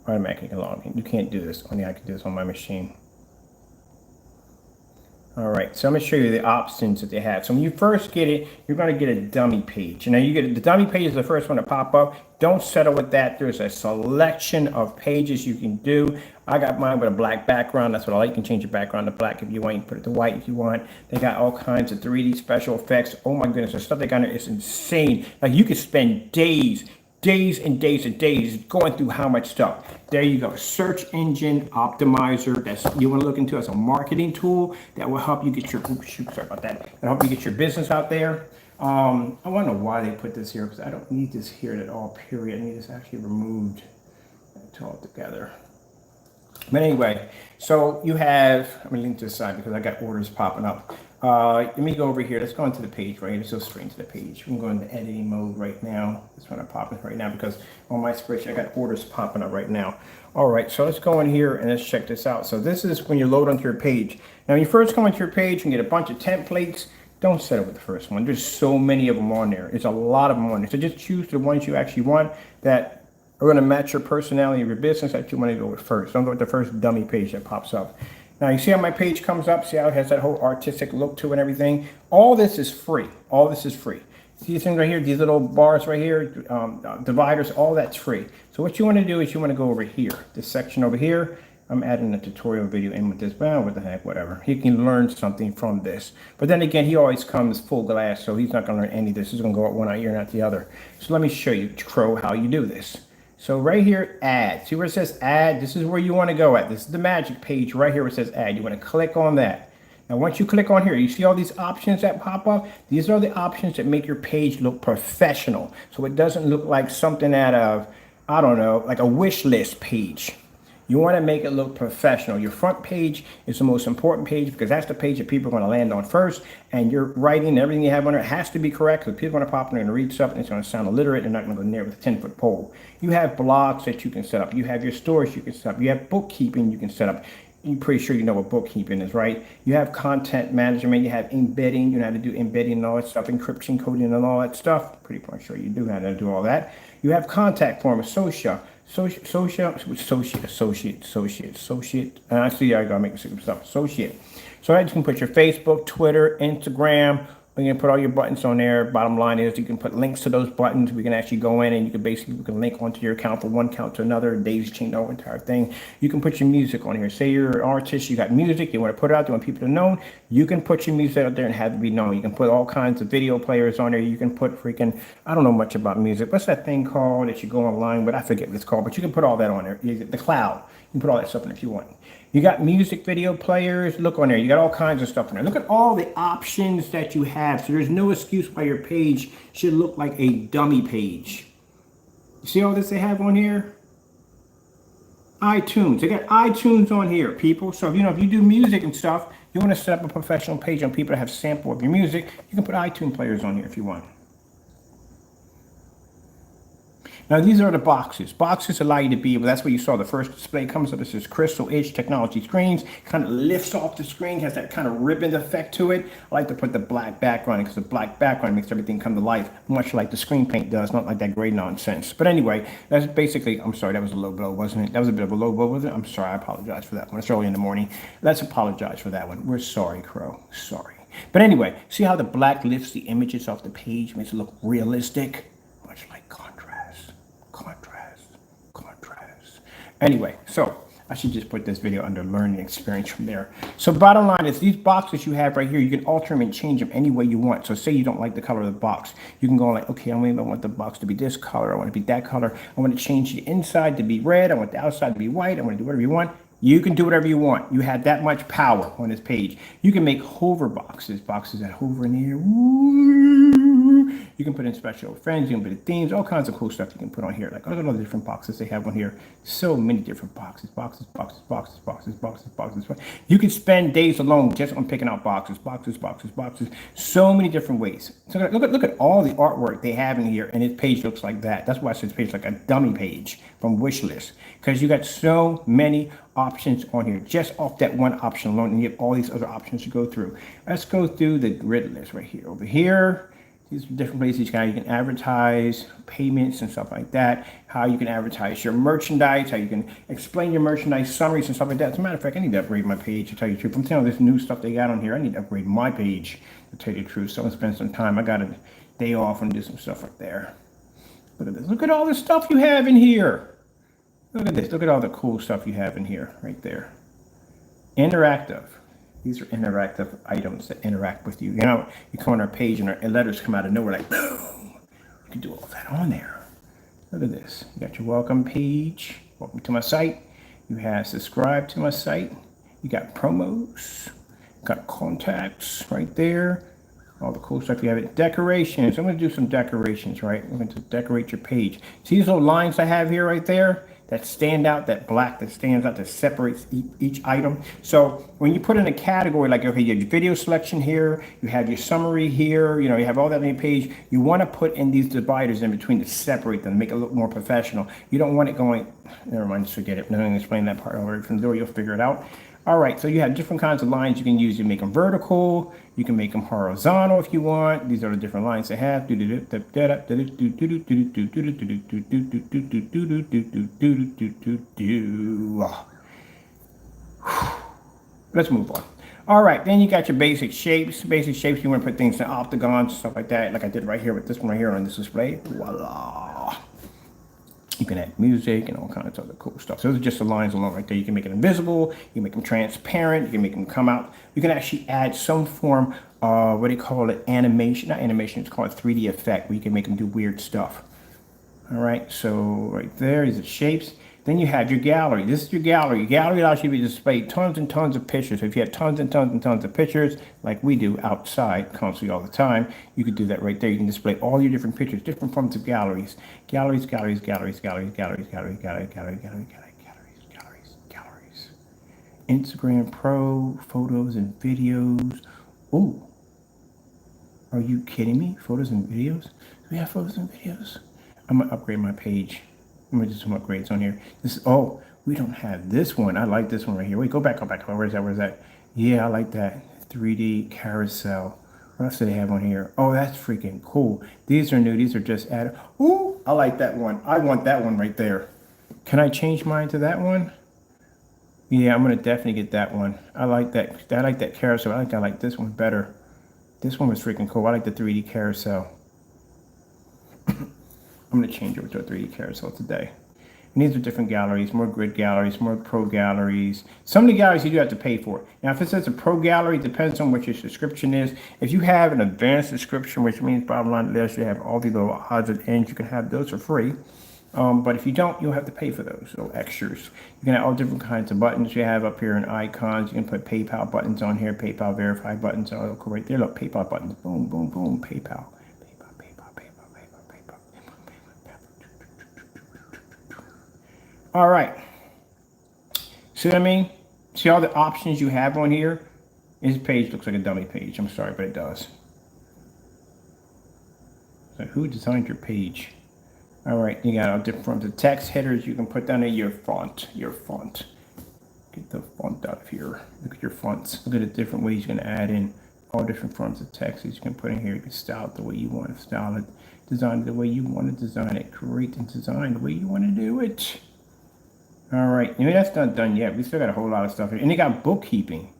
Automatically log in. You can't do this. Only I can do this on my machine. All right, so I'm going to show you the options that they have. So when you first get it, you're going to get a dummy page. Now you get the dummy page is the first one to pop up. Don't settle with that. There's a selection of pages you can do. I got mine with a black background. That's what I like. You can change your background to black if you want. You can put it to white if you want. They got all kinds of 3D special effects. Oh my goodness, the stuff they got in there is insane. Like you could spend days and days and days going through how much stuff. There you go. Search engine optimizer. That's you want to look into as a marketing tool that will help you get your sorry about that. It'll help you get your business out there. I want to know why they put this here because I don't need this here at all. Period. I need this actually removed altogether. But anyway, so you have. I'm gonna link to the side because I got orders popping up. Let me go over here. Let's go into the page right here. Let's go straight into the page. We can go into editing mode right now. This one I'm popping right now because on my spreadsheet I got orders popping up right now. All right, so let's go in here and let's check this out. So this is when you load onto your page. Now when you first come into your page, you can get a bunch of templates. Don't settle with the first one. There's so many of them on there. There's a lot of them on there. So just choose the ones you actually want that are going to match your personality of your business that you want to go with first. Don't go with the first dummy page that pops up. Now you see how my page comes up? See how it has that whole artistic look to it and everything? All this is free. All this is free. See these things right here? These little bars right here, dividers, all that's free. So what you want to do is you want to go over here. This section over here. I'm adding a tutorial video in with this. Well, what the heck, whatever. He can learn something from this. But then again, he always comes full glass, so he's not going to learn any of this. He's going to go out one ear, not the other. So let me show you, Crow, how you do this. So right here, add. See where it says add? This is where you want to go at. This is the magic page right here where it says add. You want to click on that. Now, once you click on here, you see all these options that pop up? These are the options that make your page look professional. So it doesn't look like something out of, I don't know, like a wish list page. You want to make it look professional. Your front page is the most important page because that's the page that people are going to land on first. And your writing and everything you have on there has to be correct because people are going to pop in there and read stuff and it's going to sound illiterate. They're not going to go near with a 10-foot pole. You have blogs that you can set up. You have your stores you can set up. You have bookkeeping you can set up. You're pretty sure you know what bookkeeping is, right? You have content management. You have embedding. You know how to do embedding and all that stuff, encryption, coding and all that stuff. Pretty sure you do know how to do all that. You have contact form, social associate. And I see I gotta make some stuff. Associate. So that you can put your Facebook, Twitter, Instagram. You can put all your buttons on there. Bottom line is you can put links to those buttons. We can actually go in and you can basically link onto your account from one account to another. Daisy chain the whole entire thing. You can put your music on here. Say you're an artist, you got music, you want to put it out there, you want people to know. You can put your music out there and have it be known. You can put all kinds of video players on there. You can put freaking, I don't know much about music. What's that thing called that you go online with? I forget what it's called, but you can put all that on there. The cloud. You can put all that stuff in if you want. You got music video players. Look on there. You got all kinds of stuff in there. Look at all the options that you have. So there's no excuse why your page should look like a dummy page. You see all this they have on here? iTunes. They got iTunes on here, people. So if you do music and stuff, you want to set up a professional page on people that have sample of your music, you can put iTunes players on here if you want. Now, these are the boxes. Boxes allow you to be able, that's where you saw the first display comes up. This is Crystal Edge Technology Screens. Kind of lifts off the screen, has that kind of ribbon effect to it. I like to put the black background because the black background makes everything come to life, much like the screen paint does, not like that gray nonsense. But anyway, that's basically, I'm sorry, that was a low blow, wasn't it? That was a bit of a low blow, wasn't it? I'm sorry, I apologize for that one. It's early in the morning. Let's apologize for that one. We're sorry, Crow. Sorry. But anyway, see how the black lifts the images off the page, makes it look realistic? Much like contrast. Anyway, so I should just put this video under learning experience from there. So bottom line is these boxes you have right here, you can alter them and change them any way you want. So say you don't like the color of the box. You can go like, okay, I want the box to be this color. I want it to be that color. I want to change the inside to be red. I want the outside to be white. I want to do whatever you want. You can do whatever you want. You have that much power on this page. You can make hover boxes that hover in the air. You can put in special friends, you can put in themes, all kinds of cool stuff you can put on here. Like look at all the different boxes they have on here. So many different boxes. You can spend days alone just on picking out boxes. So many different ways. So look at all the artwork they have in here, and this page looks like that. That's why I said this page is like a dummy page from Wishlist, because you got so many options on here just off that one option alone, and you have all these other options to go through. Let's go through the grid list right here. Over here, these are different places you can advertise payments and stuff like that, how you can advertise your merchandise, how you can explain your merchandise summaries and stuff like that. As a matter of fact, I need to upgrade my page to tell you the truth. I'm telling you this new stuff they got on here. I need to upgrade my page to tell you the truth. So I'm gonna spend some time. I got a day off and do some stuff right there. Look at this. Look at all the stuff you have in here. Look at this. Look at all the cool stuff you have in here right there. Interactive. These are interactive items that interact with you. You know, you come on our page and our letters come out of nowhere like boom. You can do all that on there. Look at this. You got your welcome page. Welcome to my site. You have subscribe to my site. You got promos. You got contacts right there. All the cool stuff you have. Decorations. I'm going to do some decorations, right? I'm going to decorate your page. See these little lines I have here right there? That stand out, that black that stands out, that separates each item. So when you put in a category, like, okay, you have your video selection here, you have your summary here, you have all that on your page, you want to put in these dividers in between to separate them, make it look more professional. You don't want it going, never mind, just forget it. I'm not going to explain that part already from the door, you'll figure it out. All right, so you have different kinds of lines you can use. You make them vertical, you can make them horizontal if you want. These are the different lines they have. Let's move on. All right, then you got your basic shapes. Basic shapes, you want to put things in octagons, stuff like that, like I did right here with this one right here on this display. Voila. You can add music and all kinds of other cool stuff. So those are just the lines along right there. You can make it invisible. You can make them transparent. You can make them come out. You can actually add some form of, what do you call it, animation. Not animation, it's called 3D effect, where you can make them do weird stuff. All right, so right there is the shapes. Then you have your gallery. This is your gallery. Your gallery allows you to display tons and tons of pictures. So if you have tons and tons and tons of pictures, like we do outside constantly all the time, you could do that right there. You can display all your different pictures, different forms of galleries. Galleries. Instagram Pro, photos and videos. Oh, are you kidding me? Photos and videos? Do we have photos and videos? I'm gonna upgrade my page. I'm gonna do some upgrades on here. Oh, we don't have this one. I like this one right here. Wait, go back. Where's that? Yeah, I like that. 3D carousel. What else do they have on here? Oh, that's freaking cool. These are new. These are just added. Ooh, I like that one. I want that one right there. Can I change mine to that one? Yeah, I'm gonna definitely get that one. I like that. I like that carousel. I like this one better. This one was freaking cool. I like the 3D carousel. I'm gonna change over to a 3D carousel today. And these are different galleries, more grid galleries, more pro galleries. Some of the galleries you do have to pay for. Now, if it says a pro gallery, it depends on what your subscription is. If you have an advanced subscription, which means bottom line is you have all these little odds and ends, you can have those for free. But if you don't, you'll have to pay for those little extras. You can have all different kinds of buttons you have up here and icons. You can put PayPal buttons on here, PayPal verify buttons. Oh, look right there. Look, PayPal buttons. Boom, boom, boom. PayPal. All right. See what I mean? See all the options you have on here? This page looks like a dummy page. I'm sorry, but it does. So who designed your page? All right, you got all different forms of text headers you can put down in your font. Get the font out of here. Look at your fonts. Look at the different ways you can add in all different forms of text that you can put in here. You can style it the way you want to style it. Design it the way you want to design it. Create and design the way you want to do it. All right, that's not done yet. We still got a whole lot of stuff here. And they got bookkeeping.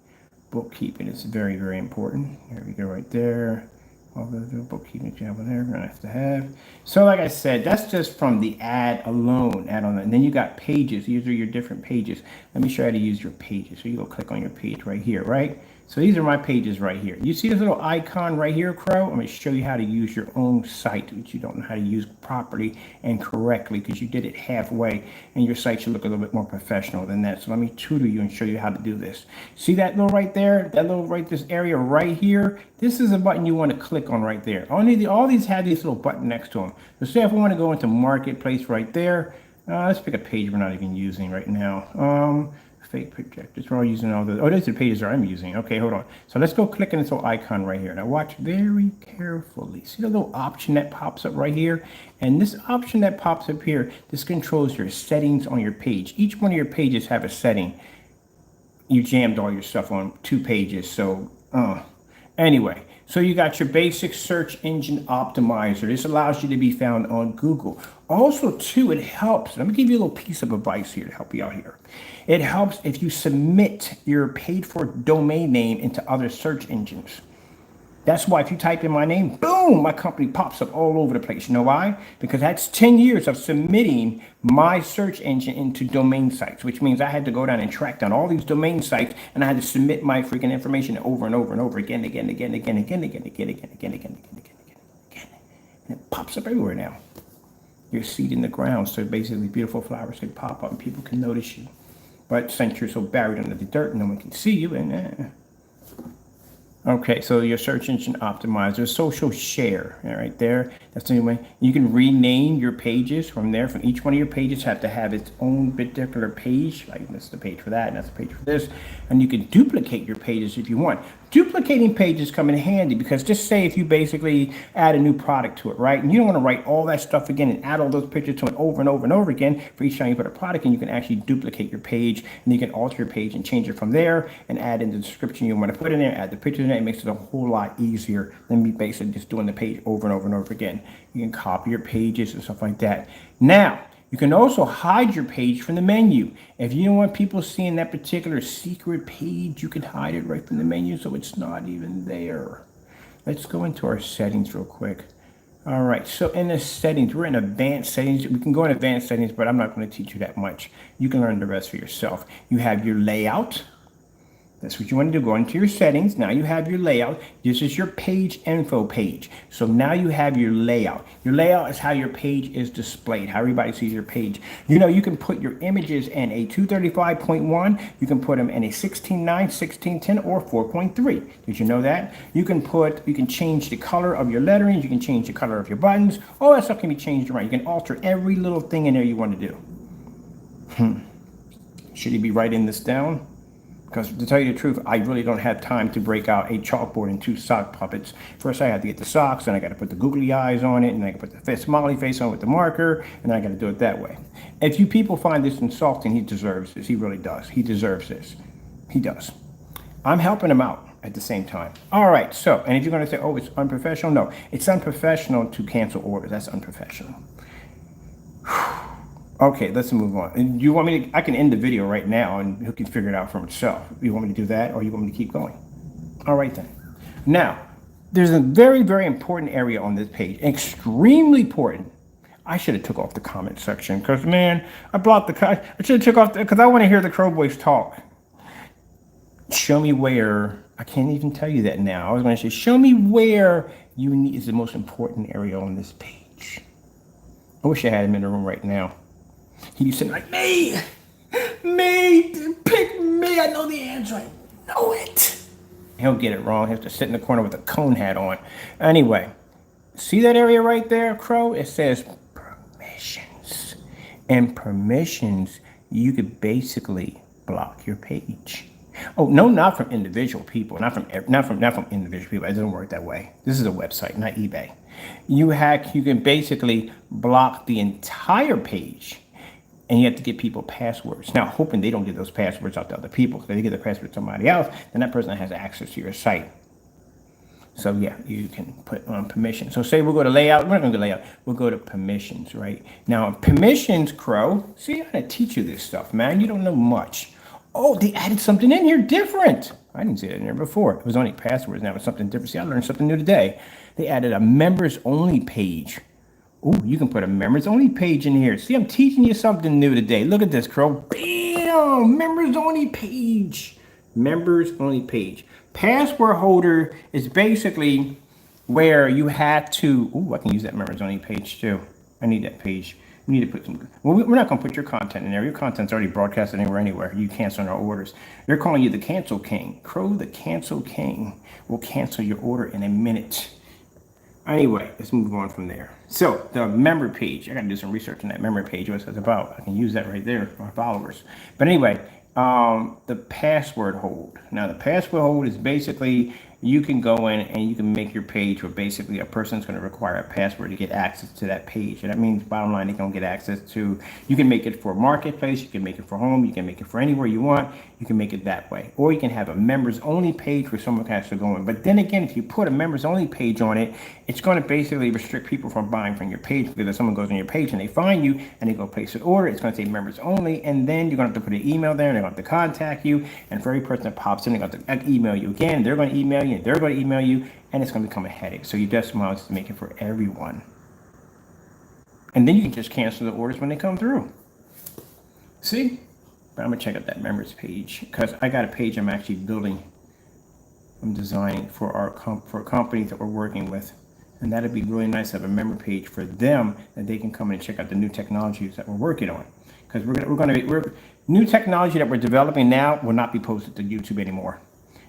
Bookkeeping is very, very important. Here we go right there. All the bookkeeping you have on there, nice to have. So like I said, that's just from the ad alone, and then you got pages. These are your different pages. Let me show you how to use your pages. So you go click on your page right here, right? So these are my pages right here. You see this little icon right here, Crow? I'm going to show you how to use your own site, which you don't know how to use properly and correctly because you did it halfway, and your site should look a little bit more professional than that. So let me tutor you and show you how to do this. See that little right there? That little this area right here? This is a button you want to click on right there. All these have these little button next to them. So say if we want to go into Marketplace right there, let's pick a page we're not even using right now. Fake projectors. We're all using all the. Oh, those are the pages I'm using. Okay, hold on. So let's go click on this little icon right here. Now watch very carefully. See the little option that pops up right here? And this option that pops up here, this controls your settings on your page. Each one of your pages have a setting. You jammed all your stuff on 2 pages. So, anyway. So you got your basic search engine optimizer. This allows you to be found on Google. Also, too, it helps. Let me give you a little piece of advice here to help you out here. It helps if you submit your paid for domain name into other search engines. That's why if you type in my name, boom, my company pops up all over the place. You know why? Because that's 10 years of submitting my search engine into domain sites, which means I had to go down and track down all these domain sites, and I had to submit my freaking information over and over and over again. And it pops up everywhere now. Your seed in the ground. So basically beautiful flowers can pop up and people can notice you. But since you're so buried under the dirt, no one can see you, and okay, so your search engine optimizer, social share, right there. That's the only way. You can rename your pages from there. From each one of your pages have to have its own particular page. Like that's the page for that, and that's the page for this. And you can duplicate your pages if you want. Duplicating pages come in handy because just say if you basically add a new product to it, right? And you don't want to write all that stuff again and add all those pictures to it over and over and over again. For each time you put a product in, you can actually duplicate your page, and you can alter your page and change it from there and add in the description you want to put in there, add the pictures in there. It makes it a whole lot easier than me basically just doing the page over and over and over again. You can copy your pages and stuff like that. Now, you can also hide your page from the menu. If you don't want people seeing that particular secret page, you can hide it right from the menu so it's not even there. Let's go into our settings real quick. All right, so in the settings, we're in advanced settings. We can go in advanced settings, but I'm not going to teach you that much. You can learn the rest for yourself. You have your layout. That's what you want to do. Go into your settings. Now you have your layout. This is your page info page. So now you have your layout. Your layout is how your page is displayed, how everybody sees your page. You know, you can put your images in a 235.1. You can put them in a 16:9, 16:10, or 4.3. Did you know that? You can change the color of your lettering. You can change the color of your buttons. All that stuff can be changed around. You can alter every little thing in there you want to do. Should you be writing this down? Because to tell you the truth, I really don't have time to break out a chalkboard and 2 sock puppets. First, I have to get the socks, and I got to put the googly eyes on it, and I got to put the smiley face on with the marker, and I got to do it that way. If you people find this insulting, he deserves this. He really does. He deserves this. He does. I'm helping him out at the same time. All right, so, and if you're going to say, oh, it's unprofessional, no. It's unprofessional to cancel orders. That's unprofessional. Okay, let's move on. And you want me to, I can end the video right now and he can figure it out for himself. You want me to do that or you want me to keep going? All right then. Now, there's a very, very important area on this page, extremely important. I should have took off the comment section because, man, I blocked the, I should have took off, because I want to hear the Crow Boys talk. Show me where, I can't even tell you that now. I was going to say, show me where you need is the most important area on this page. I wish I had him in the room right now. He's saying like, me, pick me. I know the answer. I know it. He'll get it wrong. He'll have to sit in the corner with a cone hat on. Anyway, see that area right there, Crow? It says permissions. And permissions, you could basically block your page. Oh, no, not from individual people, not from individual people. It doesn't work that way. This is a website, not eBay. You can basically block the entire page, and you have to give people passwords. Now, hoping they don't give those passwords out to other people, because if they give the password to somebody else, then that person has access to your site. So yeah, you can put on permission. So say we'll go to layout. We're not going to go layout. We'll go to permissions, right? Now, permissions, Crow. See, I'm going to teach you this stuff, man. You don't know much. Oh, they added something in here different. I didn't see it in there before. It was only passwords. Now it's something different. See, I learned something new today. They added a members only page. Oh, you can put a members only page in here. See, I'm teaching you something new today. Look at this, Crow. Bam! Members only page. Members only page. Password holder is basically where you have to. Oh, I can use that members only page too. I need that page. We need to put some. Well, we're not going to put your content in there. Your content's already broadcast anywhere. You cancel our orders. They're calling you the Cancel King. Crow, the Cancel King, will cancel your order in a minute. Anyway, let's move on from there. So the member page, I got to do some research on that member page, what it's about. I can use that right there for my followers. But anyway, the password hold. Now the password hold is basically you can go in and you can make your page where basically a person's going to require a password to get access to that page. And that means bottom line, they're going to get access to, you can make it for marketplace, you can make it for home, you can make it for anywhere you want, you can make it that way. Or you can have a members only page where someone can actually go in. But then again, if you put a members only page on it, it's going to basically restrict people from buying from your page, because if someone goes on your page and they find you and they go place an order, it's going to say members only, and then you're going to have to put an email there and they're going to have to contact you, and for every person that pops in, they're going to have to email you again, they're going to email you, and they're going to email you, and it's going to become a headache. So you just want to make it for everyone. And then you can just cancel the orders when they come through. See? But I'm going to check out that members page, because I got a page I'm actually building, I'm designing for our for companies that we're working with. And that'd be really nice to have a member page for them that they can come in and check out the new technologies that we're working on. Because we're new technology that we're developing now will not be posted to YouTube anymore.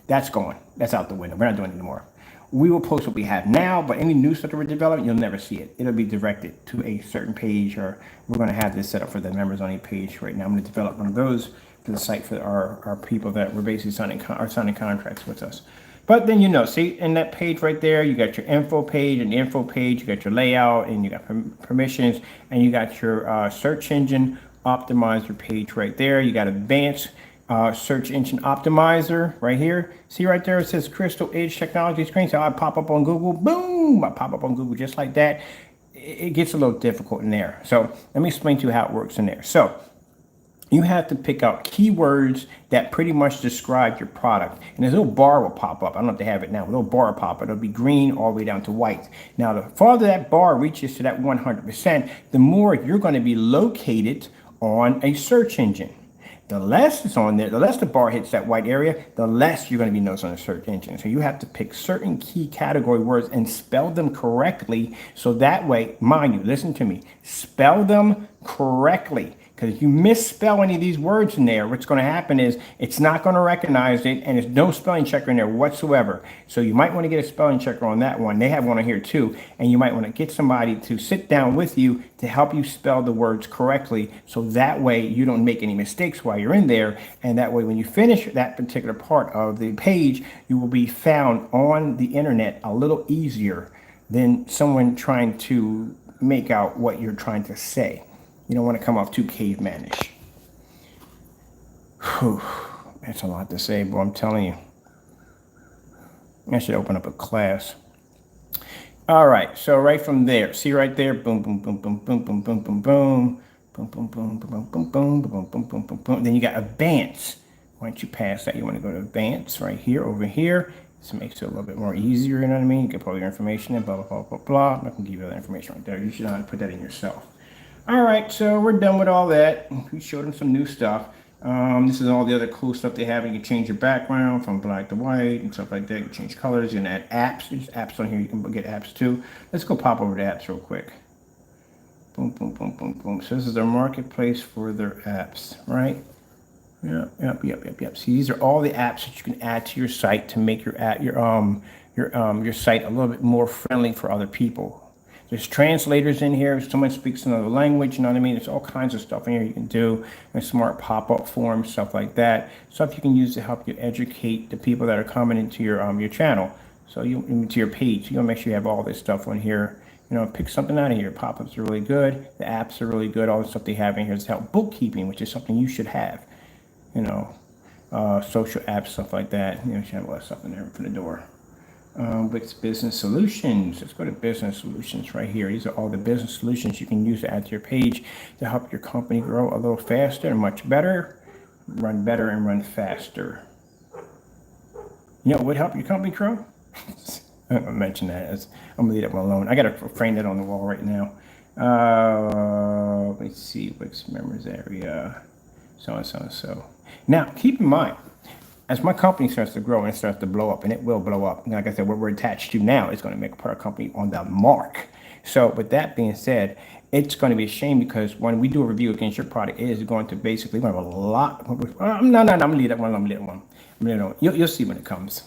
That's gone. That's out the window. We're not doing it anymore. We will post what we have now, but any new stuff that we're developing, you'll never see it. It'll be directed to a certain page, or we're going to have this set up for the members only page right now. I'm going to develop one of those for the site for our people that we're basically signing contracts with us. But then, see in that page right there, you got your info page, and the info page, you got your layout, and you got permissions, and you got your search engine optimizer page right there. You got advanced search engine optimizer right here. See right there, it says Crystal Edge Technology screen. So I pop up on Google, boom, I pop up on Google just like that. It gets a little difficult in there. So let me explain to you how it works in there. So you have to pick out keywords that pretty much describe your product. And this little bar will pop up. I don't know if they have it now. A little bar will pop up. It'll be green all the way down to white. Now, the farther that bar reaches to that 100%, the more you're going to be located on a search engine. The less it's on there, the less the bar hits that white area, the less you're going to be noticed on a search engine. So you have to pick certain key category words and spell them correctly. So that way, mind you, listen to me, spell them correctly. Because if you misspell any of these words in there, what's going to happen is it's not going to recognize it, and there's no spelling checker in there whatsoever. So you might want to get a spelling checker on that one. They have one on here too. And you might want to get somebody to sit down with you to help you spell the words correctly. So that way you don't make any mistakes while you're in there. And that way when you finish that particular part of the page, you will be found on the internet a little easier than someone trying to make out what you're trying to say. You don't want to come off too cavemanish. Whew, that's a lot to say, but I'm telling you. I should open up a class. All right, so right from there, see right there, boom, boom, boom, boom, boom, boom, boom, boom, boom, Boom, boom, boom, boom, boom, boom, boom, boom, boom, boom, boom. Then you got advance. Once you pass that, you want to go to advance right here, over here. This makes it a little bit more easier, you know what I mean? You can put all your information in, blah, blah, blah, blah, blah. I can give you all that information right there. You should know how to put that in yourself. All right, so we're done with all that. We showed them some new stuff. This is all the other cool stuff they have. You can change your background from black to white and stuff like that. You can change colors. You can add apps. There's apps on here. You can get apps too. Let's go pop over to apps real quick. Boom, boom, boom, boom, boom. So this is their marketplace for their apps, right? Yep. See, these are all the apps that you can add to your site to make your site a little bit more friendly for other people. There's translators in here. If someone speaks another language, you know what I mean? There's all kinds of stuff in here you can do. And smart pop-up forms, stuff like that. Stuff you can use to help you educate the people that are coming into your channel. So into your page. You want to make sure you have all this stuff on here. You know, pick something out of here. Pop-ups are really good. The apps are really good. All the stuff they have in here is help bookkeeping, which is something you should have. You know, social apps, stuff like that. You know, you should have a lot of stuff in there for the door. Wix Business Solutions. Let's go to Business Solutions right here. These are all the business solutions you can use to add to your page to help your company grow a little faster and much better, run better and run faster. You know what would help your company grow? I'm gonna mention that. I'm gonna leave that one alone. I gotta frame that on the wall right now. Let's see, Wix members area, so and so and so. Now, keep in mind, as my company starts to grow and it starts to blow up, and it will blow up, like I said, what we're attached to now is going to make our company on the mark. So with that being said, it's going to be a shame because when we do a review against your product, it is going to basically have a lot. No, I'm going to leave that one. You'll see when it comes.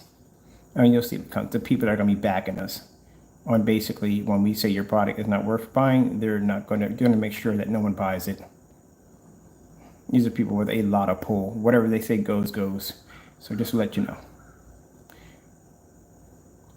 I mean, you'll see when it comes. The people that are going to be backing us on basically when we say your product is not worth buying, they're going to make sure that no one buys it. These are people with a lot of pull. Whatever they say goes. So just to let you know.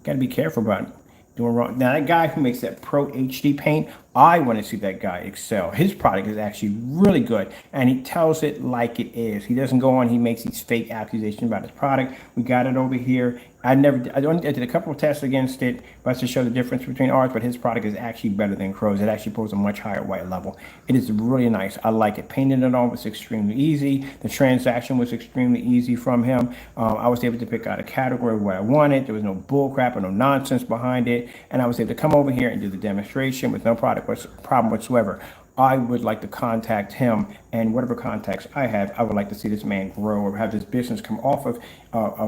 Got to be careful about doing wrong. Now, that guy who makes that Pro HD paint, I want to see that guy excel. His product is actually really good, and he tells it like it is. He doesn't go on, he makes these fake accusations about his product. We got it over here. I did a couple of tests against it, but to show the difference between ours, but his product is actually better than Crow's. It actually pulls a much higher white level. It is really nice. I like it. Painting it on was extremely easy. The transaction was extremely easy from him. I was able to pick out a category of what I wanted. There was no bull crap or no nonsense behind it. And I was able to come over here and do the demonstration with no problem whatsoever. I would like to contact him, and whatever contacts I have, I would like to see this man grow or have this business come off of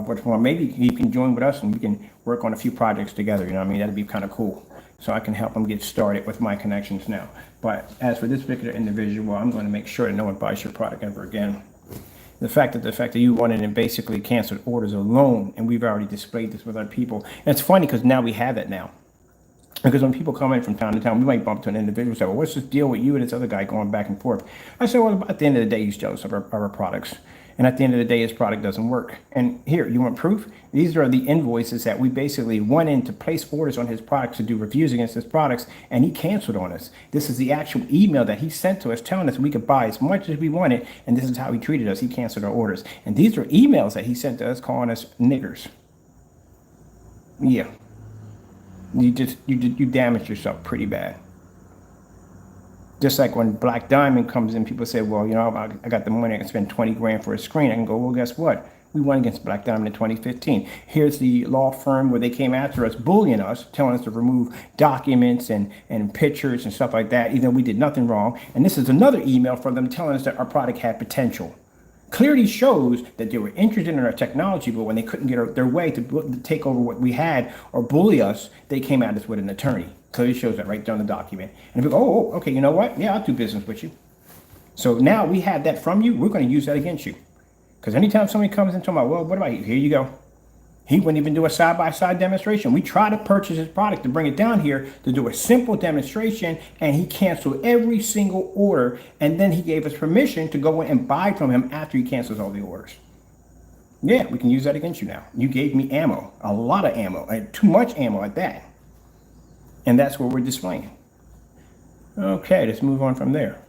what's going on. Maybe he can join with us and we can work on a few projects together. You know what I mean? That'd be kind of cool. So I can help him get started with my connections now. But as for this particular individual, I'm going to make sure that no one buys your product ever again. The fact that you wanted and basically canceled orders alone, and we've already displayed this with our people. And it's funny because now we have that now. Because when people come in from town to town, we might bump to an individual and say, well, what's this deal with you and this other guy going back and forth? I say, well, at the end of the day, he's jealous of our products. And at the end of the day, his product doesn't work. And here, you want proof? These are the invoices that we basically went in to place orders on his products to do reviews against his products, and he canceled on us. This is the actual email that he sent to us telling us we could buy as much as we wanted, and this is how he treated us. He canceled our orders. And these are emails that he sent to us calling us niggers. Yeah. You damaged yourself pretty bad. Just like when Black Diamond comes in, people say, well, you know, I got the money, I can spend 20 grand for a screen. I can go, well, guess what? We won against Black Diamond in 2015. Here's the law firm where they came after us, bullying us, telling us to remove documents and pictures and stuff like that, even though we did nothing wrong. And this is another email from them telling us that our product had potential. Clearly shows that they were interested in our technology, but when they couldn't get their way to take over what we had or bully us, they came at us with an attorney. Clearly shows that right there on the document. And we go, oh, okay, you know what? Yeah, I'll do business with you. So now we have that from you. We're going to use that against you. Because anytime somebody comes and talking about, well, what about you? Here you go. He wouldn't even do a side-by-side demonstration. We tried to purchase his product to bring it down here to do a simple demonstration, and he canceled every single order, and then he gave us permission to go in and buy from him after he cancels all the orders. Yeah, we can use that against you now. You gave me ammo, a lot of ammo, and too much ammo at that. And that's what we're displaying. Okay, let's move on from there.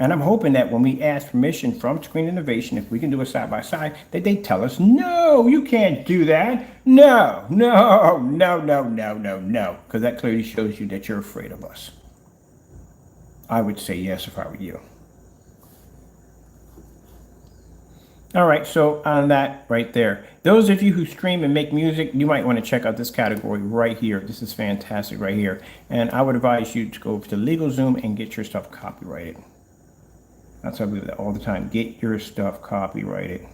And I'm hoping that when we ask permission from Screen Innovation, if we can do a side-by-side, that they tell us, no, you can't do that. No. Because that clearly shows you that you're afraid of us. I would say yes if I were you. All right, so on that right there, those of you who stream and make music, you might want to check out this category right here. This is fantastic right here. And I would advise you to go over to LegalZoom and get your stuff copyrighted. That's how I do that all the time. Get your stuff copyrighted.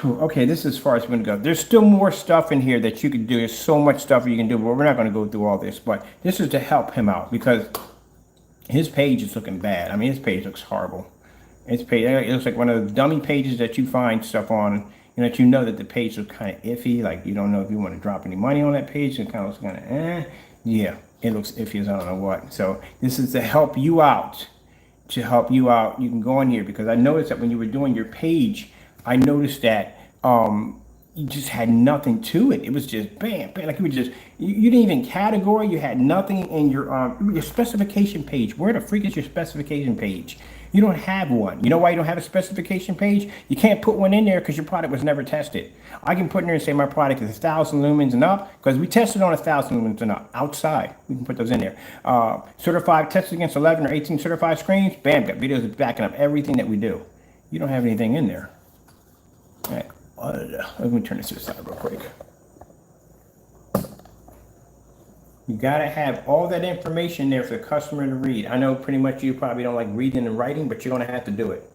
Okay, this is as far as we're going to go. There's still more stuff in here that you can do. There's so much stuff you can do, but we're not going to go through all this. But this is to help him out because his page is looking bad. I mean, his page looks horrible. His page, it looks like one of the dummy pages that you find stuff on, and that you know that the page looks kind of iffy. Like you don't know if you want to drop any money on that page. It kind of looks kind of, yeah, it looks iffy as I don't know what. So this is to help you out. To help you out, you can go in here because I noticed that when you were doing your page, I noticed that you just had nothing to it. It was just bam, bam, like you were just you didn't even category. You had nothing in your specification page. Where the freak is your specification page? You don't have one. You know why you don't have a specification page? You can't put one in there because your product was never tested. I can put in there and say my product is 1,000 lumens and up because we tested on 1,000 lumens and up outside. We can put those in there. Certified, tested against 11 or 18 certified screens. Bam, got videos backing up everything that we do. You don't have anything in there. All right, let me turn this to the side real quick. You gotta have all that information there for the customer to read. I know pretty much you probably don't like reading and writing, but you're gonna have to do it.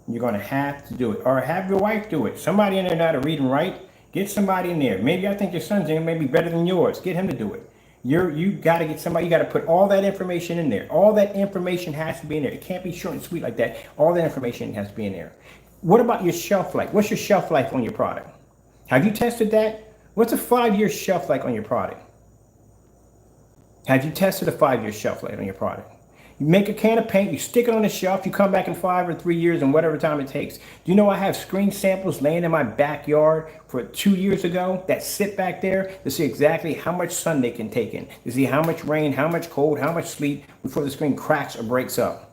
You're gonna have to do it, or have your wife do it. Somebody in there know how to read and write. Get somebody in there. Maybe I think your son's in there may be better than yours. Get him to do it. You gotta get somebody. You gotta put all that information in there. All that information has to be in there. It can't be short and sweet like that. All that information has to be in there. What about your shelf life? What's your shelf life on your product? Have you tested that? What's a 5-year shelf life on your product? Have you tested a 5-year shelf life on your product? You make a can of paint, you stick it on the shelf, you come back in 5 or 3 years and whatever time it takes. Do you know I have screen samples laying in my backyard for 2 years ago that sit back there to see exactly how much sun they can take in, to see how much rain, how much cold, how much sleet before the screen cracks or breaks up.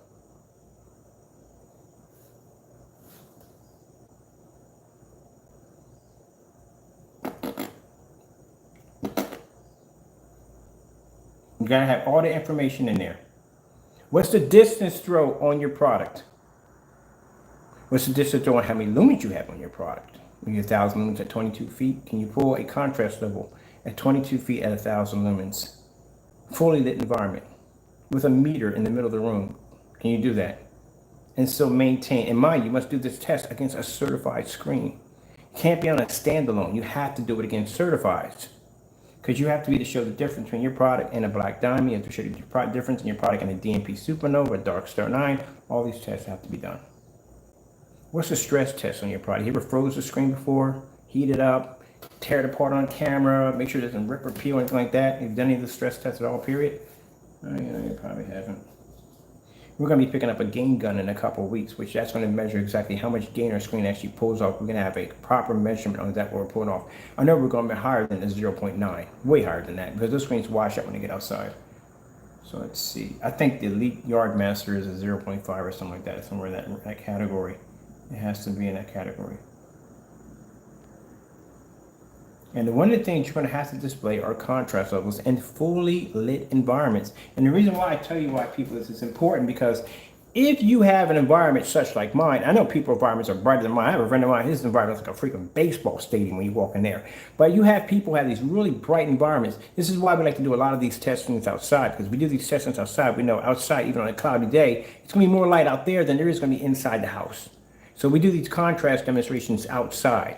You gotta have all the information in there. What's the distance throw on your product? What's the distance throw on how many lumens you have on your product? When you're 1,000 lumens at 22 feet, can you pull a contrast level at 22 feet at 1,000 lumens? Fully lit environment with a meter in the middle of the room. Can you do that? And still maintain, in mind, you must do this test against a certified screen. You can't be on a standalone. You have to do it against certifieds. Because you have to be to show the difference between your product and a Black Diamond. You have to show the difference in your product and a DMP Supernova, a Dark Star 9. All these tests have to be done. What's the stress test on your product? You ever froze the screen before? Heat it up, tear it apart on camera, make sure it doesn't rip or peel or anything like that? You've done any of the stress tests at all, period? You probably haven't. We're going to be picking up a gain gun in a couple of weeks, which that's going to measure exactly how much gain our screen actually pulls off. We're going to have a proper measurement on that what we're pulling off. I know we're going to be higher than the 0.9, way higher than that, because those screens wash out when they get outside. So let's see. I think the Elite Yard Master is a 0.5 or something like that, somewhere in that category. It has to be in that category. And one of the things you're going to have to display are contrast levels and fully lit environments. And the reason why I tell you why people this is important, because if you have an environment such like mine, I know people's environments are brighter than mine. I have a friend of mine, his environment is like a freaking baseball stadium when you walk in there. But you have people who have these really bright environments. This is why we like to do a lot of these testings outside, because we do these testings outside. We know outside, even on a cloudy day, it's going to be more light out there than there is going to be inside the house. So we do these contrast demonstrations outside.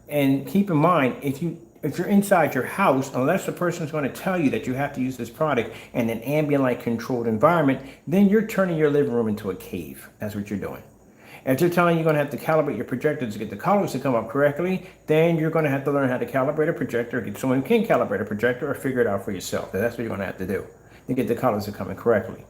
And keep in mind, if you're inside your house, unless the person's going to tell you that you have to use this product in an ambient light controlled environment, then you're turning your living room into a cave. That's what you're doing. If they're telling you you're going to have to calibrate your projector to get the colors to come up correctly, then you're going to have to learn how to calibrate a projector, get someone who can calibrate a projector, or figure it out for yourself. That's what you're going to have to do to get the colors to come in correctly.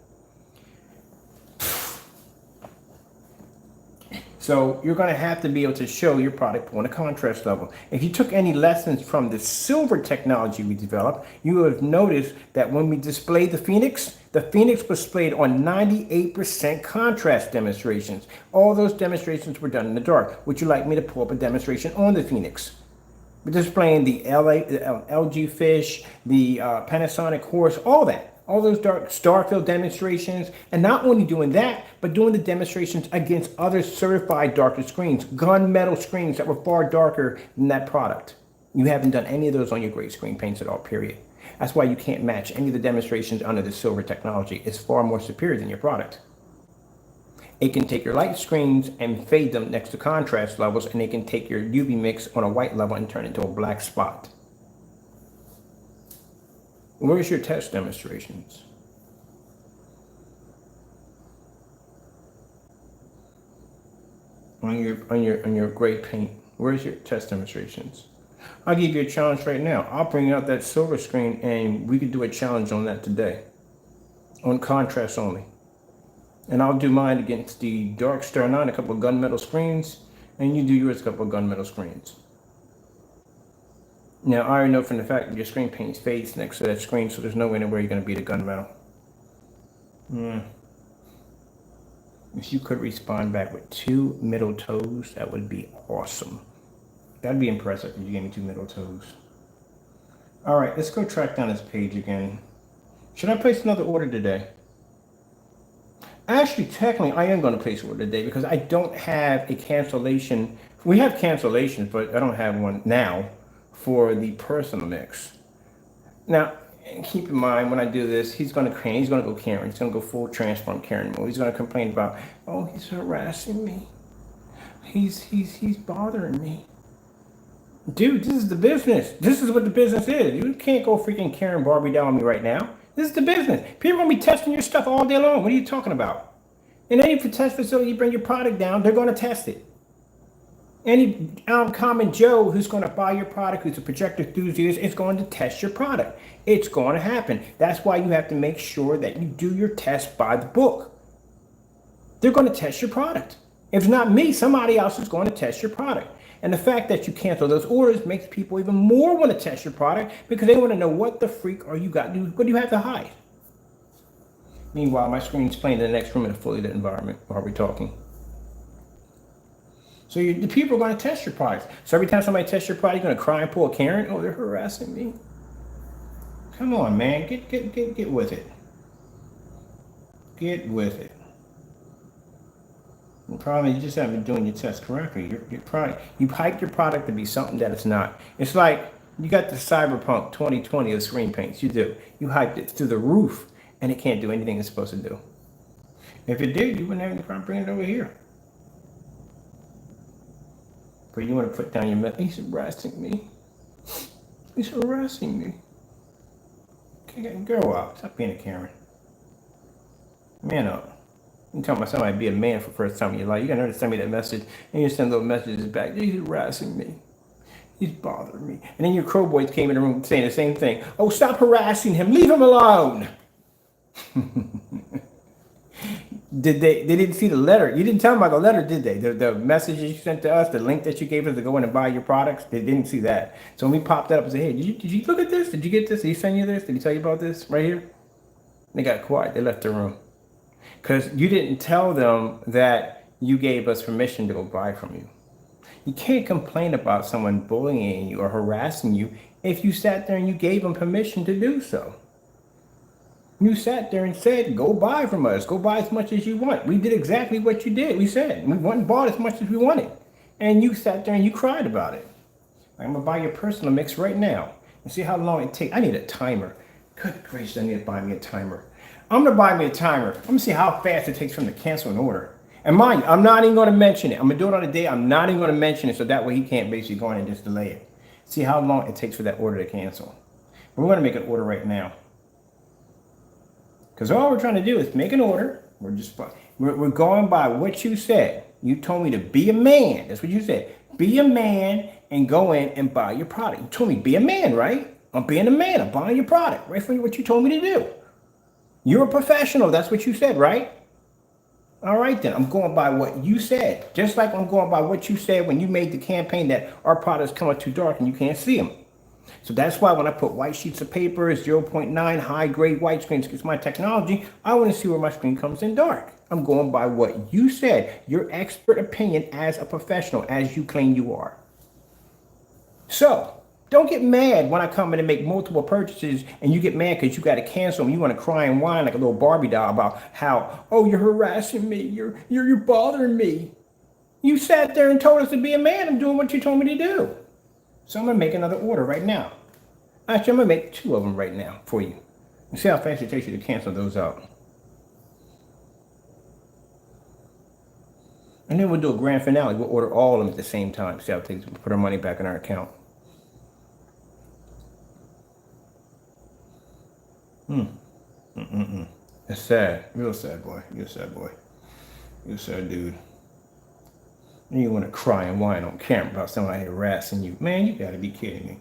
So you're going to have to be able to show your product on a contrast level. If you took any lessons from the silver technology we developed, you would have noticed that when we displayed the Phoenix was displayed on 98% contrast demonstrations. All those demonstrations were done in the dark. Would you like me to pull up a demonstration on the Phoenix? We're displaying the LG Fish, the Panasonic Horse, all that. all those star fill demonstrations, and not only doing that, but doing the demonstrations against other certified darker screens, gunmetal screens that were far darker than that product. You haven't done any of those on your gray screen paints at all, period. That's why you can't match any of the demonstrations under the silver technology. It's far more superior than your product. It can take your light screens and fade them next to contrast levels, and it can take your UV mix on a white level and turn it into a black spot. Where's your test demonstrations? On your gray paint, where's your test demonstrations? I'll give you a challenge right now. I'll bring out that silver screen and we could do a challenge on that today. On contrast only. And I'll do mine against the Dark Star 9, a couple of gunmetal screens, and you do yours, a couple of gunmetal screens. Now, I already know from the fact that your screen paint fades next to that screen, so there's no way where you're going to beat a gunmetal. If you could respond back with 2 middle toes, that would be awesome. That'd be impressive if you gave me 2 middle toes. All right, let's go track down this page again. Should I place another order today? Actually, technically, I am going to place an order today because I don't have a cancellation. We have cancellations, but I don't have one now for the personal mix. Now, keep in mind when I do this, he's going to go Karen. He's going to go full transform Karen mode. He's going to complain about, oh, he's harassing me. He's bothering me. Dude, this is the business. This is what the business is. You can't go freaking Karen Barbie down on me right now. This is the business. People are going to be testing your stuff all day long. What are you talking about? In any test facility, you bring your product down, they're going to test it. Any common Joe who's going to buy your product, who's a projector enthusiast, is going to test your product. It's going to happen. That's why you have to make sure that you do your test by the book. They're going to test your product. If it's not me, somebody else is going to test your product. And the fact that you cancel those orders makes people even more want to test your product because they want to know what the freak are you got. What do you have to hide? Meanwhile, my screen's playing in the next room in a fully lit environment while we're talking. So the people are going to test your products. So every time somebody tests your product, you're going to cry and pull a Karen. Oh, they're harassing me. Come on, man. Get with it. Get with it. The problem is you just haven't been doing your test correctly. You hype your product to be something that it's not. It's like you got the Cyberpunk 2020 of screen paints. You do. You hyped it through the roof, and it can't do anything it's supposed to do. If it did, you wouldn't have any problem bringing it over here. But you want to put down your method. He's harassing me. He's harassing me. Okay, grow up. Stop being a Karen. Man up. You talking about somebody be a man for the first time in your life. You got to send me that message, and you send little messages back. He's harassing me. He's bothering me. And then your crow boys came in the room saying the same thing. Oh, stop harassing him. Leave him alone. They didn't see the letter. You didn't tell them about the letter, did they? The message that you sent to us, the link that you gave us to go in and buy your products, they didn't see that. So when we popped that up and said, hey, did you look at this? Did you get this? Did he send you this? Did he tell you about this right here? They got quiet. They left the room. Because you didn't tell them that you gave us permission to go buy from you. You can't complain about someone bullying you or harassing you if you sat there and you gave them permission to do so. You sat there and said, go buy from us. Go buy as much as you want. We did exactly what you did. We said, we went and bought as much as we wanted. And you sat there and you cried about it. I'm going to buy your personal mix right now and see how long it takes. I need a timer. Good gracious, I need to buy me a timer. I'm going to buy me a timer. I'm going to see how fast it takes for him to cancel an order. And mind you, I'm not even going to mention it. I'm going to do it on a day. I'm not even going to mention it so that way he can't basically go in and just delay it. See how long it takes for that order to cancel. We're going to make an order right now. Because all we're trying to do is make an order. We're going by what you said. You told me to be a man. That's what you said. Be a man and go in and buy your product. You told me be a man, right? I'm being a man. I'm buying your product. Right for what you told me to do. You're a professional. That's what you said, right? All right, then. I'm going by what you said. Just like I'm going by what you said when you made the campaign that our products come out too dark and you can't see them. So that's why when I put white sheets of paper, 0.9 high-grade white screens, because my technology, I want to see where my screen comes in dark. I'm going by what you said, your expert opinion as a professional, as you claim you are. So Don't get mad when I come in and make multiple purchases and you get mad because you got to cancel them. You want to cry and whine like a little Barbie doll about how, oh, you're harassing me. You're bothering me. You sat there and told us to be a man. I'm doing what you told me to do. So I'm going to make another order right now. Actually, I'm going to make 2 of them right now for you. And see how fast it takes you to cancel those out. And then we'll do a grand finale. We'll order all of them at the same time. See how it takes to put our money back in our account. It's sad. Real sad, boy. You're a sad boy. You're a sad dude. And you want to cry and whine on camera about somebody harassing you. Man, you got to be kidding me.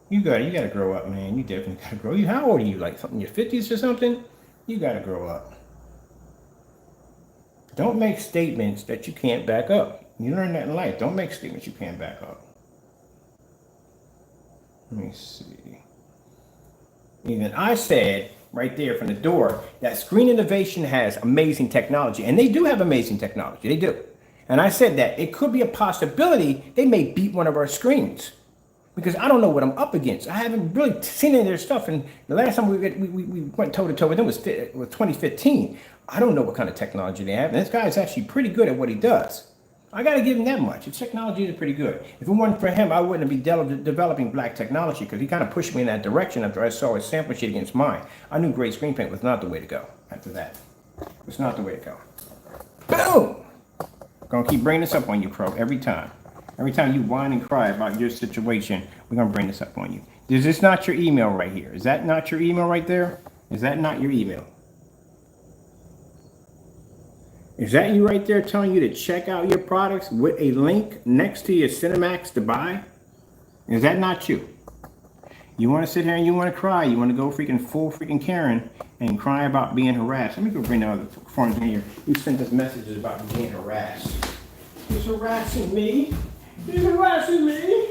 You got to grow up, man. You definitely got to grow. How old are you? Like something in your 50s or something? You got to grow up. Don't make statements that you can't back up. You learn that in life. Don't make statements you can't back up. Let me see. Even I said right there from the door that Screen Innovation has amazing technology. And they do have amazing technology. They do. And I said that it could be a possibility they may beat one of our screens. Because I don't know what I'm up against. I haven't really seen any of their stuff. And the last time we went toe-to-toe with them was 2015. I don't know what kind of technology they have. And this guy is actually pretty good at what he does. I got to give him that much. His technology is pretty good. If it weren't for him, I wouldn't be developing black technology because he kind of pushed me in that direction after I saw his sample sheet against mine. I knew gray screen paint was not the way to go after that. It's not the way to go. Boom! Gonna keep bringing this up on you, Crow, every time. Every time you whine and cry about your situation, we're gonna bring this up on you. Is this not your email right here? Is that not your email right there? Is that not your email? Is that you right there telling you to check out your products with a link next to your Cinemax to buy? Is that not you? You want to sit here and you want to cry. You want to go full freaking Karen and cry about being harassed. Let me go bring the other forms in here. You sent us messages about being harassed. He's harassing me. He's harassing me.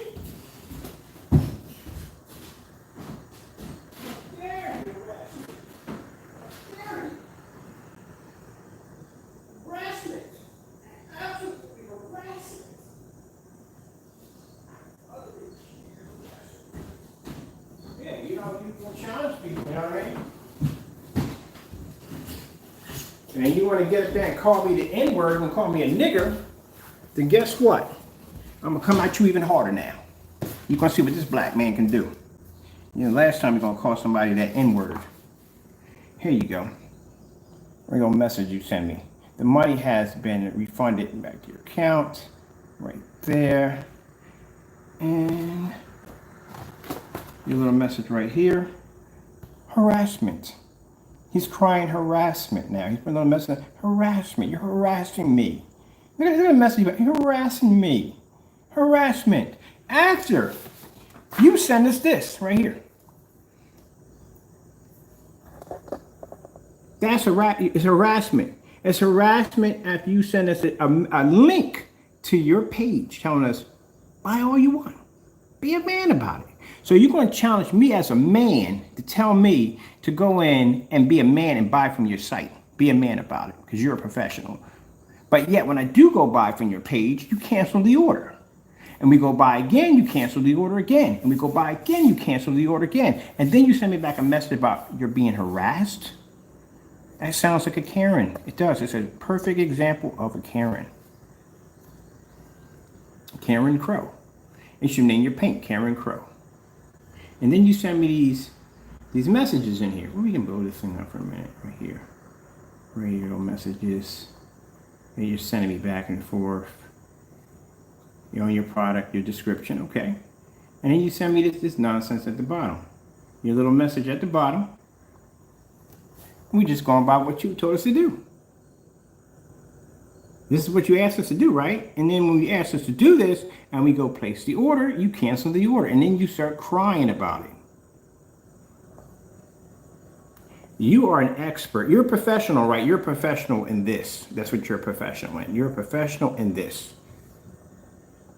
And you want to get up there and call me the N-word and call me a nigger, then guess what? I'm going to come at you even harder now. You're going to see what this black man can do. You know, last time you're going to call somebody that N-word. Here you go. There you go, message you send me. The money has been refunded back to your account. Right there. And your little message right here. Harassment. He's crying harassment now. He's putting a little message, harassment. You're harassing me. Look at the message about you're harassing me. Harassment. After you send us this right here. That's it's harassment. It's harassment after you send us a link to your page telling us, buy all you want. Be a man about it. So you're going to challenge me as a man to tell me to go in and be a man and buy from your site. Be a man about it because you're a professional. But yet when I do go buy from your page, you cancel the order. And we go buy again, you cancel the order again. And we go buy again, you cancel the order again. And then you send me back a message about you're being harassed. That sounds like a Karen. It does. It's a perfect example of a Karen. Karen Crow. You should name your paint Karen Crow. And then you send me these messages in here. Well, we can blow this thing up for a minute right here. Radio messages. And you're sending me back and forth. You know, your product, your description, okay. And then you send me this nonsense at the bottom. Your little message at the bottom. We just going by what you told us to do. This is what you asked us to do, right? And then when you asked us to do this and we go place the order, you cancel the order and then you start crying about it. You are an expert. You're a professional, right? You're a professional in this. That's what you're a professional in. You're a professional in this.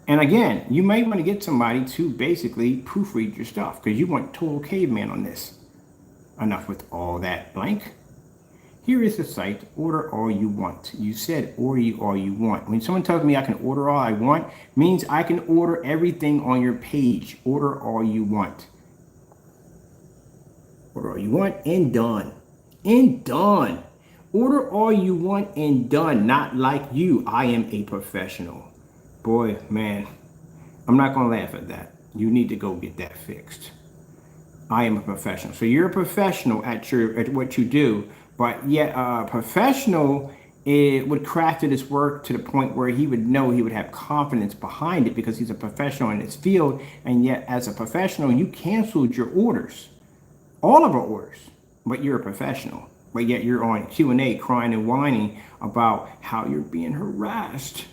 And again, you might want to get somebody to basically proofread your stuff because you want total caveman on this. Enough with all that blank. Here is the site. Order all you want. You said order all you want. When someone tells me I can order all I want, means I can order everything on your page. Order all you want. Order all you want and done. And done. Order all you want and done. Not like you. I am a professional. Boy, man, I'm not going to laugh at that. You need to go get that fixed. I am a professional. So you're a professional at what you do, but yet a professional would craft his work to the point where he would know, he would have confidence behind it because he's a professional in his field. And yet as a professional, you canceled your orders, all of our orders, but you're a professional. But yet you're on Q&A crying and whining about how you're being harassed.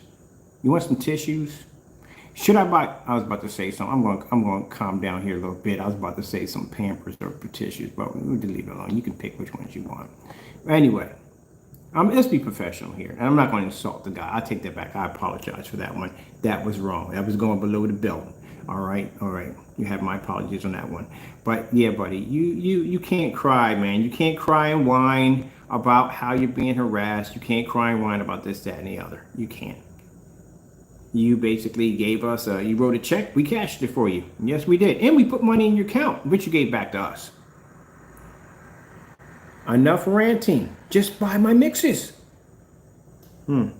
You want some tissues? Should I buy? I was about to say something. I'm going to calm down here a little bit. I was about to say some Pampers or tissues, but we'll leave it alone. You can pick which ones you want. Anyway, let's be professional here. And I'm not going to insult the guy. I take that back. I apologize for that one. That was wrong. That was going below the belt. All right. You have my apologies on that one. But yeah, buddy, you can't cry, man. You can't cry and whine about how you're being harassed. You can't cry and whine about this, that, and the other. You can't. You basically gave us, you wrote a check, we cashed it for you. Yes, we did. And we put money in your account, which you gave back to us. Enough ranting. Just buy my mixes. Didn't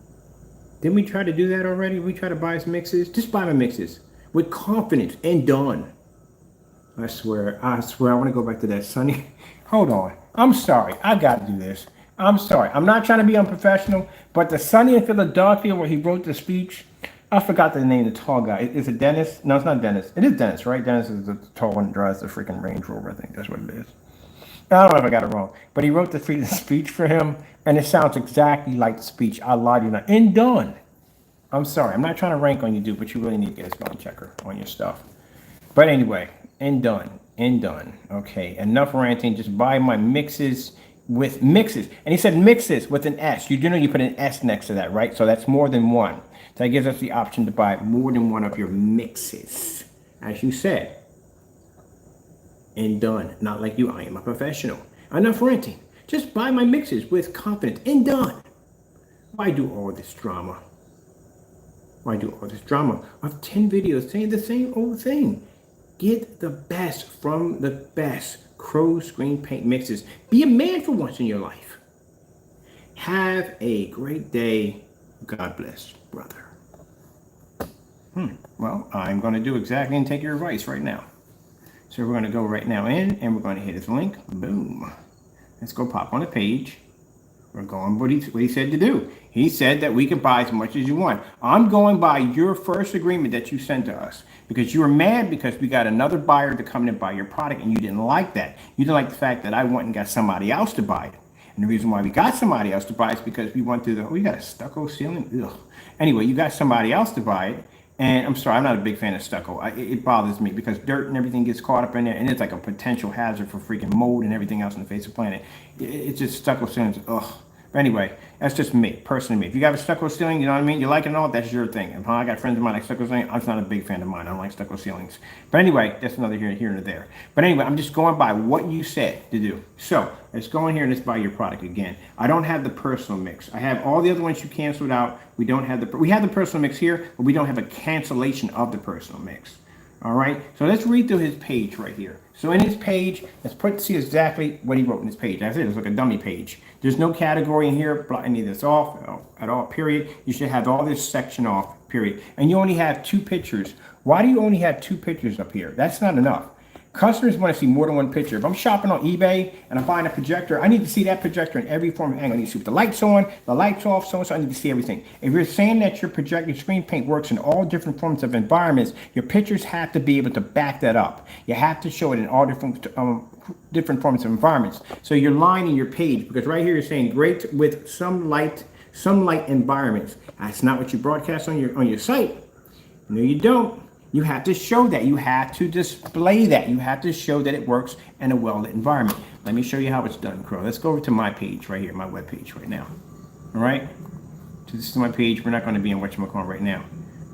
we try to do that already? We try to buy some mixes? Just buy my mixes. With confidence and done. I swear, I want to go back to that Sunny. Hold on. I'm sorry. I got to do this. I'm sorry. I'm not trying to be unprofessional, but the Sunny in Philadelphia where he wrote the speech, I forgot the name of the tall guy. Is it Dennis? No, it's not Dennis. It is Dennis, right? Dennis is the tall one that drives the freaking Range Rover. I think that's what it is. I don't know if I got it wrong, but he wrote the speech for him, and it sounds exactly like the speech. I lied to you not. And done. I'm sorry. I'm not trying to rank on you, dude, but you really need to get a spelling checker on your stuff. But anyway, and done. And done. Okay, enough ranting. Just buy my mixes with mixes. And he said mixes with an S. You do know you put an S next to that, right? So that's more than one. So that gives us the option to buy more than one of your mixes, as you said. And done. Not like you, I am a professional. Enough ranting. Just buy my mixes with confidence. And done. Why do all this drama? Why do all this drama of 10 videos saying the same old thing? Get the best from the best Crow Screen Paint mixes. Be a man for once in your life. Have a great day. God bless, brother. Well, I'm going to do exactly and take your advice right now. So we're going to go right now in and we're going to hit his link. Boom. Let's go pop on the page. We're going what he said to do. He said that we can buy as much as you want. I'm going by your first agreement that you sent to us because you were mad because we got another buyer to come in and buy your product and you didn't like that. You didn't like the fact that I went and got somebody else to buy it. And the reason why we got somebody else to buy it is because we went through you got a stucco ceiling? Ugh. Anyway, you got somebody else to buy it. And I'm sorry, I'm not a big fan of stucco. It bothers me because dirt and everything gets caught up in there, and it's like a potential hazard for freaking mold and everything else on the face of the planet. It's just stucco ceilings. Ugh. But anyway, that's just me, personally me. If you got a stucco ceiling, you know what I mean? You like it and all, that's your thing. If I got friends of mine like stucco ceiling, I'm not a big fan of mine. I don't like stucco ceilings. But anyway, that's another here and there. But anyway, I'm just going by what you said to do. So let's go in here and let's buy your product again. I don't have the personal mix. I have all the other ones you canceled out. We have the personal mix here, but we don't have a cancellation of the personal mix. All right, so let's read through his page right here. So in his page, let's see exactly what he wrote in his page. That's it, it's like a dummy page. There's no category in here, any of this off at all, period. You should have all this section off, period. And you only have 2 pictures. Why do you only have 2 pictures up here? That's not enough. Customers want to see more than one picture. If I'm shopping on eBay and I'm buying a projector, I need to see that projector in every form of angle. I need to see the lights on, the lights off, so I need to see everything. If you're saying that your projector screen paint works in all different forms of environments, your pictures have to be able to back that up. You have to show it in all different forms of environments. So you're lying in your page because right here you're saying great with some light environments. That's not what you broadcast on your site. No, you don't. You have to show that. You have to display that. You have to show that it works in a well-lit environment. Let me show you how it's done, Crow. Let's go over to my page right here, my web page right now. All right? So this is my page. We're not going to be in whatchamacallit right now.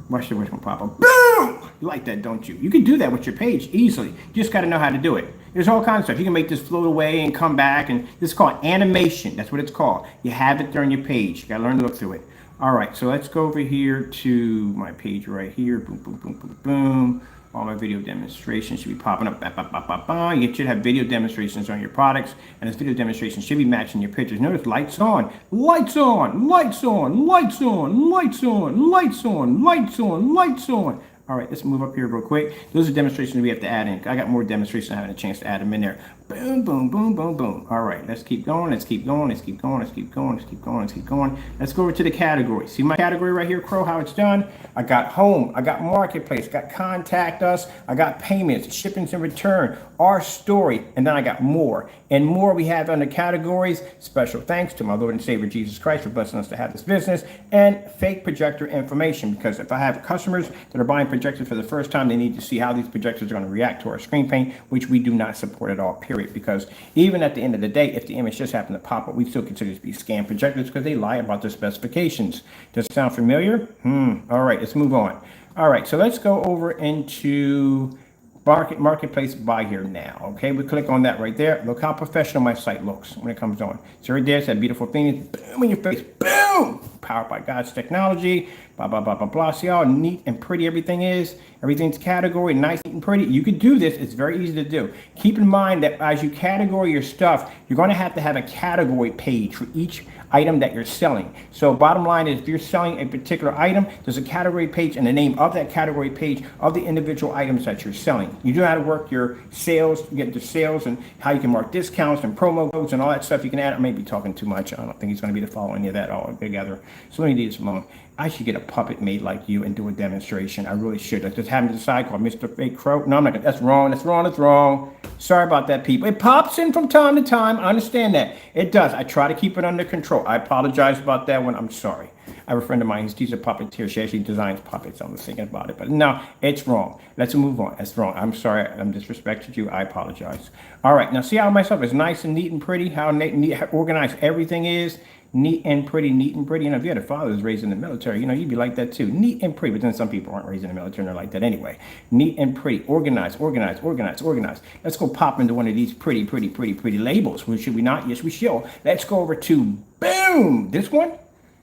Watch the whatchamacallit pop up. Boom! boom. You like that, don't you? You can do that with your page easily. You just got to know how to do it. There's all kinds of stuff. You can make this float away and come back, and this is called animation. That's what it's called. You have it there on your page. You got to learn to look through it. All right, so let's go over here to my page right here. Boom, boom, boom, boom, boom. All my video demonstrations should be popping up. Bah, bah, bah, bah, bah. You should have video demonstrations on your products, and this video demonstration should be matching your pictures. Notice lights on, lights on, lights on, lights on, lights on, lights on, lights on, lights on. All right, let's move up here real quick. Those are demonstrations we have to add in. I got more demonstrations. I haven't had a chance to add them in there. Boom, boom, boom, boom, boom. All right, let's keep going. Let's keep going. Let's keep going. Let's keep going. Let's keep going. Let's keep going. Let's go over to the category. See my category right here, Crow, how it's done? I got home. I got marketplace. I got contact us. I got payments, shippings and return, our story, and then I got more. And more we have under categories. Special thanks to my Lord and Savior Jesus Christ for blessing us to have this business, and fake projector information, because if I have customers that are buying projectors for the first time, they need to see how these projectors are going to react to our screen paint, which we do not support at all, period. Because even at the end of the day, if the image just happened to pop up, we still consider it to be scam projectors because they lie about their specifications. Does it sound familiar? All right, let's move on. All right, so let's go over into marketplace buy here now. Okay, we click on that right there. Look how professional my site looks when it comes on. So right there's that beautiful thing, boom in your face, boom, powered by God's technology, blah blah blah blah blah. See how neat and pretty everything is. Everything's category, nice, neat, and pretty. You could do this. It's very easy to do. Keep in mind that as you category your stuff, you're going to have a category page for each item that you're selling. So bottom line is, if you're selling a particular item, there's a category page and the name of that category page of the individual items that you're selling. You know how to work your sales, get into sales, and how you can mark discounts and promo codes and all that stuff you can add. I may be talking too much. I don't think he's going to be following any of that all together. So let me do this alone. I should get a puppet made like you and do a demonstration. I really should. I just happen to decide called Mr. Fake Crow. No, I'm not gonna. That's wrong. That's wrong. That's wrong. Sorry about that, people. It pops in from time to time. I understand that. It does. I try to keep it under control. I apologize about that one. I'm sorry. I have a friend of mine. He's a puppeteer. She actually designs puppets. I was thinking about it, but no, it's wrong. Let's move on. That's wrong. I'm sorry. I'm disrespected you. I apologize. All right. Now see how my stuff is nice and neat and pretty. How neat, how organized everything is. Neat and pretty, neat and pretty. And if you had a father who's raised in the military, you know, you'd be like that too. Neat and pretty. But then some people aren't raised in the military and they're like that anyway. Neat and pretty. Organized, organized, organized, organized. Let's go pop into one of these pretty, pretty, pretty, pretty labels. Well, should we not? Yes, we shall. Let's go over to, boom, this one.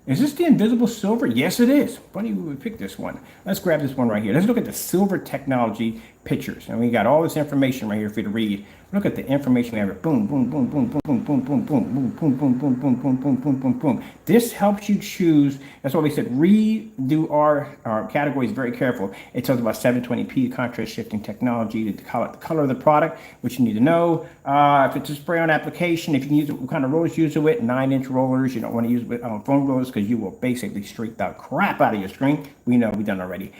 Is this the invisible silver? Yes, it is. Funny we would pick this one. Let's grab this one right here. Let's look at the silver technology pictures. And we got all this information right here for you to read. Look at the information we have. Boom, boom, boom, boom, boom, boom, boom, boom, boom, boom, boom, boom, boom, boom, boom, boom, boom, boom, boom. This helps you choose. That's why we said redo our categories very careful. It talks about 720p contrast shifting technology, the color of the product, which you need to know. If it's a spray-on application, if you can use it, what kind of rollers you use it with, 9-inch rollers. You don't want to use it with foam rollers because you will basically streak the crap out of your screen. We know, we've done already.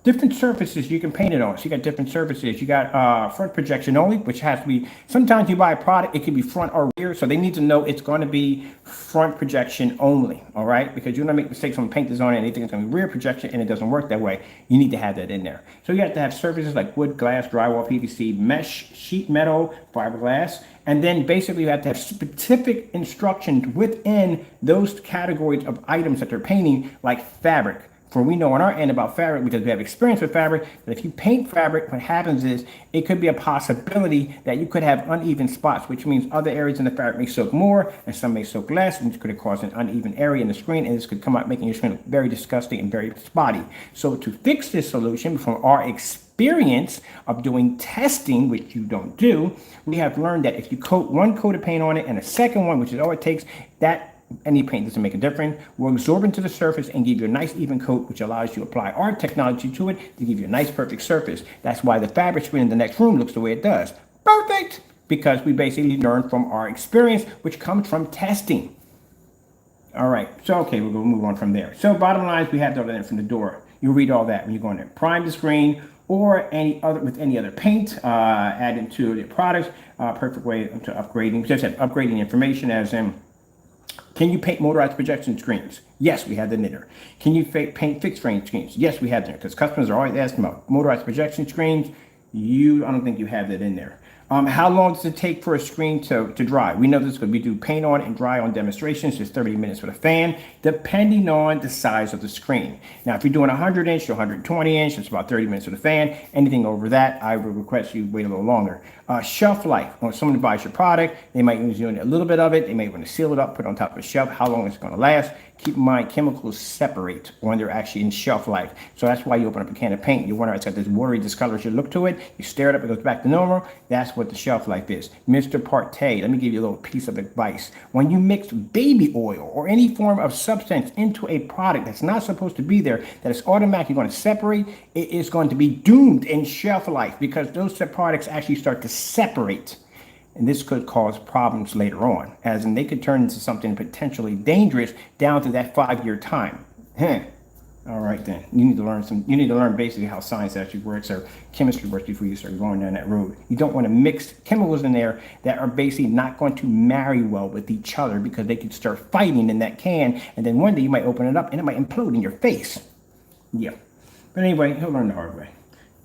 Different surfaces you can paint it on. So you got different surfaces. You got front projection only, which has to be, sometimes you buy a product, it can be front or rear. So they need to know it's going to be front projection only. All right. Because you don't make mistakes when paint design and anything, it's going to be rear projection and it doesn't work that way. You need to have that in there. So you have to have surfaces like wood, glass, drywall, PVC, mesh, sheet metal, fiberglass. And then basically you have to have specific instructions within those categories of items that they're painting, like fabric. For we know on our end about fabric, because we have experience with fabric, that if you paint fabric, what happens is it could be a possibility that you could have uneven spots, which means other areas in the fabric may soak more and some may soak less, which could cause an uneven area in the screen, and this could come out making your screen look very disgusting and very spotty. So to fix this solution, from our experience of doing testing, which you don't do, we have learned that if you coat one coat of paint on it and a second one, which is all it takes, that any paint doesn't make a difference, will absorb into the surface and give you a nice even coat, which allows you to apply our technology to it to give you a nice perfect surface. That's why the fabric screen in the next room looks the way it does. Perfect! Because we basically learned from our experience, which comes from testing. All right, so okay, we're gonna move on from there. So bottom line is we have all that from the door. You read all that when you go in there. Prime the screen or any other paint, add into your products. Perfect way to upgrading. Just have upgrading information as in, can you paint motorized projection screens? Yes, we have that in there. Can you paint fixed frame screens? Yes, we have that, because customers are always asking about motorized projection screens. I don't think you have that in there. How long does it take for a screen to dry? We know this because we do paint on and dry on demonstrations. It's 30 minutes with a fan, depending on the size of the screen. Now, if you're doing 100 inch or 120 inch, it's about 30 minutes with a fan. Anything over that, I would request you wait a little longer. Shelf life. When someone buys your product, they might use a little bit of it. They may want to seal it up, put it on top of a shelf. How long is it going to last? Keep in mind, chemicals separate when they're actually in shelf life. So that's why you open up a can of paint. You wonder, it's got this worry, discolored look to it. You stir it up, it goes back to normal. That's what the shelf life is. Mr. Partey, let me give you a little piece of advice. When you mix baby oil or any form of substance into a product that's not supposed to be there, that is automatically going to separate, it is going to be doomed in shelf life because those products actually start to separate. And this could cause problems later on, as in they could turn into something potentially dangerous down to that 5-year time. All right, then. You need to learn basically how science actually works or chemistry works before you start going down that road. You don't want to mix chemicals in there that are basically not going to marry well with each other because they could start fighting in that can. And then one day you might open it up and it might implode in your face. Yeah. But anyway, he'll learn the hard way.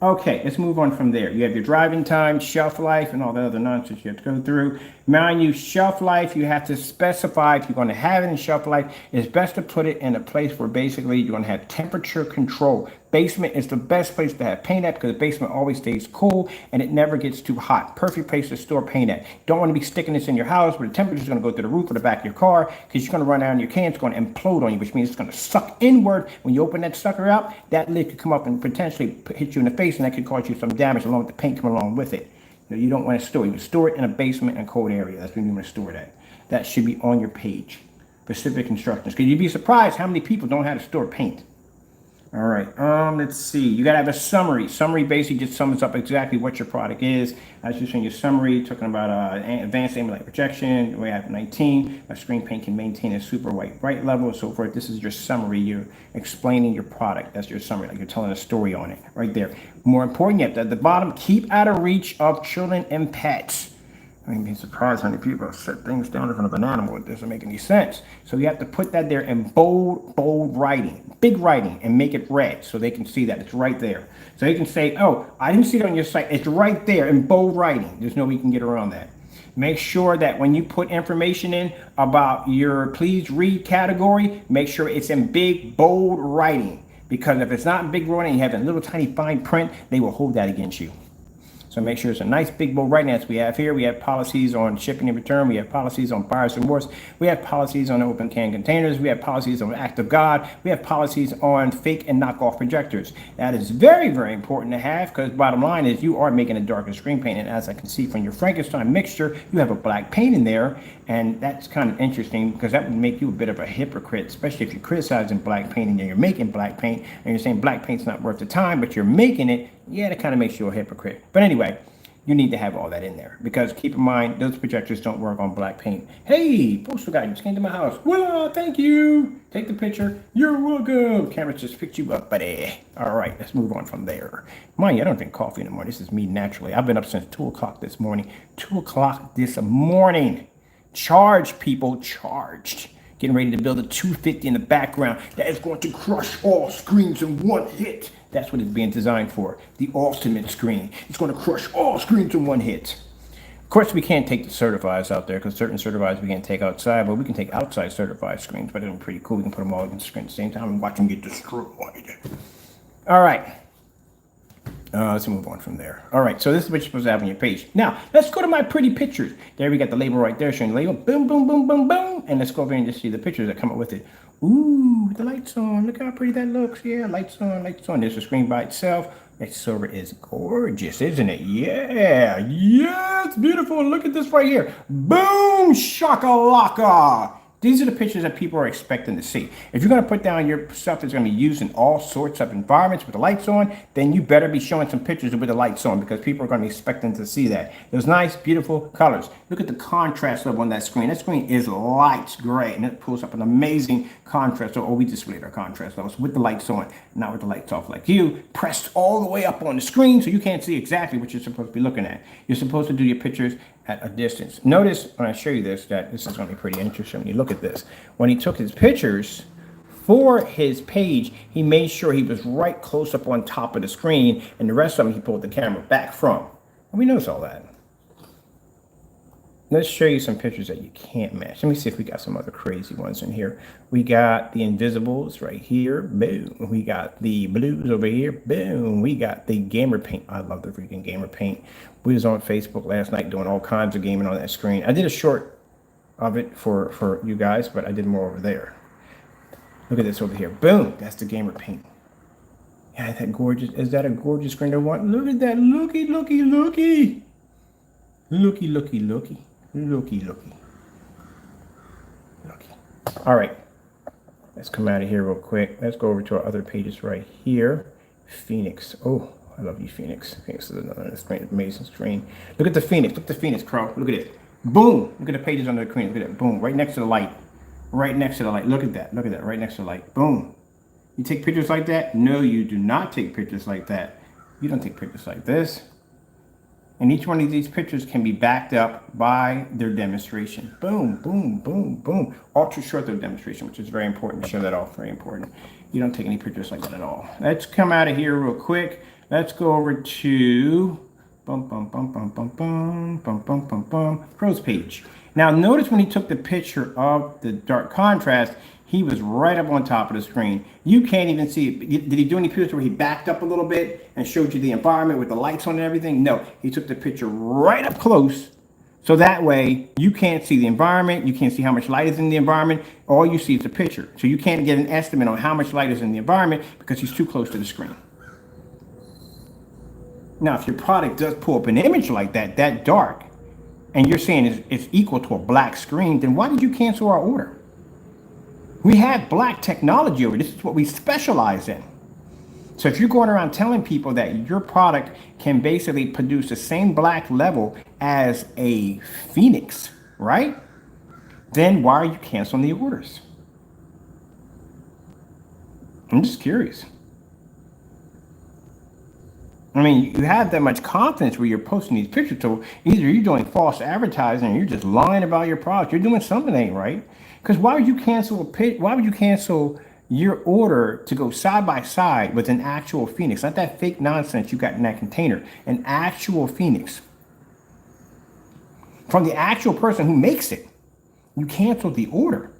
Okay, let's move on from there. You have your driving time, shelf life, and all that other nonsense you have to go through. Mind you, shelf life, you have to specify if you're going to have it in shelf life. It's best to put it in a place where basically you're going to have temperature control. Basement is the best place to have paint at because the basement always stays cool and it never gets too hot. Perfect place to store paint at. Don't want to be sticking this in your house where the temperature is going to go through the roof or the back of your car because you're going to run out and your can's going to implode on you, which means it's going to suck inward. When you open that sucker out, that lid could come up and potentially hit you in the face and that could cause you some damage along with the paint coming along with it. You don't want to store it. You can store it in a basement and cold area. That's when you want to store that. That should be on your page. Specific instructions. Because you'd be surprised how many people don't know how to store paint. All right, let's see. You gotta have a summary. Summary basically just sums up exactly what your product is. That's just in your summary, talking about advanced ambient light projection. We have 19. A screen paint can maintain a super white bright level and so forth. This is your summary. You're explaining your product. That's your summary, like you're telling a story on it right there. More important yet, at the bottom, keep out of reach of children and pets. I mean, be surprised how many people set things down in front of an animal. It doesn't make any sense. So you have to put that there in bold writing, big writing, and make it red so they can see that it's right there. So they can say, oh, I didn't see it on your site. It's right there in bold writing. There's no way you can get around that. Make sure that when you put information in about your please read category, make sure it's in big, bold writing. Because if it's not in big writing, you have a little tiny fine print, they will hold that against you. So make sure it's a nice big bold writing as we have here. We have policies on shipping and return. We have policies on buyer's remorse. We have policies on open can containers. We have policies on act of God. We have policies on fake and knockoff projectors. That is very, very important to have because bottom line is you are making a darker screen paint. And as I can see from your Frankenstein mixture, you have a black paint in there. And that's kind of interesting because that would make you a bit of a hypocrite, especially if you're criticizing black paint and you're making black paint and you're saying black paint's not worth the time, but you're making it. Yeah, that kind of makes you a hypocrite. But anyway, you need to have all that in there because keep in mind, those projectors don't work on black paint. Hey, postal guy just came to my house. Well, thank you. Take the picture. You're welcome. Camera just picked you up, buddy. All right, let's move on from there. Mind you, I don't drink coffee anymore. This is me naturally. I've been up since 2 o'clock this morning. 2 o'clock this morning. Charged, people, charged. Getting ready to build a 250 in the background that is going to crush all screens in one hit. That's what it's being designed for. The ultimate screen. It's going to crush all screens in one hit. Of course, we can't take the certifieds out there because certain certifieds we can't take outside, but we can take outside certified screens. But it's pretty cool. We can put them all against the screen at the same time and watch them get destroyed. All right. Let's move on from there. All right, so this is what you're supposed to have on your page. Now, let's go to my pretty pictures. There we got the label right there showing the label. Boom, boom, boom, boom, boom. And let's go over and just see the pictures that come up with it. Ooh, the lights on. Look how pretty that looks. Yeah, lights on, lights on. There's the screen by itself. That silver is gorgeous, isn't it? Yeah, yeah, it's beautiful. Look at this right here. Boom, shakalaka. These are the pictures that people are expecting to see. If you're going to put down your stuff that's going to be used in all sorts of environments with the lights on, then you better be showing some pictures with the lights on because people are going to be expecting to see that. Those nice, beautiful colors. Look at the contrast level on that screen. That screen is light gray, and it pulls up an amazing contrast. So, we displayed our contrast levels with the lights on, not with the lights off like you. Pressed all the way up on the screen so you can't see exactly what you're supposed to be looking at. You're supposed to do your pictures at a distance. Notice when I show you this, that this is going to be pretty interesting when you look at this. When he took his pictures for his page, he made sure he was right close up on top of the screen, and the rest of them he pulled the camera back from. And we notice all that. let's show you some pictures that you can't match. Let me see if we got some other crazy ones in here. We got the invisibles right here. Boom. We got the blues over here. Boom. We got the gamer paint. I love the freaking gamer paint. We was on Facebook last night doing all kinds of gaming on that screen. I did a short of it for you guys, but I did more over there. Look at this over here. Boom. That's the gamer paint. Yeah, that gorgeous. Is that a gorgeous screen to want? Look at that. Looky, looky, looky. Looky, looky, looky. Looky, looky. Looky. All right. Let's come out of here real quick. Let's go over to our other pages right here. Phoenix. Oh, I love you, Phoenix. Phoenix is another screen, amazing screen. Look at the Phoenix. Look at the Phoenix, Crow. Look at it. Boom. Look at the pages under the screen. Look at that. Boom. Right next to the light. Right next to the light. Look at that. Look at that. Right next to the light. Boom. You take pictures like that? No, you do not take pictures like that. You don't take pictures like this. And each one of these pictures can be backed up by their demonstration. Boom, boom, boom, boom. Ultra short their demonstration, which is very important to show that off. Very important. You don't take any pictures like that at all. Let's come out of here real quick. Let's go over to pros page. Now notice when he took the picture of the dark contrast, he was right up on top of the screen. You can't even see it. Did he do any pictures where he backed up a little bit and showed you the environment with the lights on and everything? No, he took the picture right up close. So that way you can't see the environment. You can't see how much light is in the environment. All you see is the picture. So you can't get an estimate on how much light is in the environment because he's too close to the screen. Now, if your product does pull up an image like that, that dark, and you're saying it's equal to a black screen, then why did you cancel our order? We have black technology over. This is what we specialize in. So if you're going around telling people that your product can basically produce the same black level as a Phoenix, right? Then why are you canceling the orders? I'm just curious. I mean, you have that much confidence where you're posting these pictures. So either you're doing false advertising or you're just lying about your product. You're doing something that ain't right. Because why would you cancel why would you cancel your order to go side by side with an actual Phoenix? Not that fake nonsense you got in that container. An actual Phoenix. From the actual person who makes it. You canceled the order.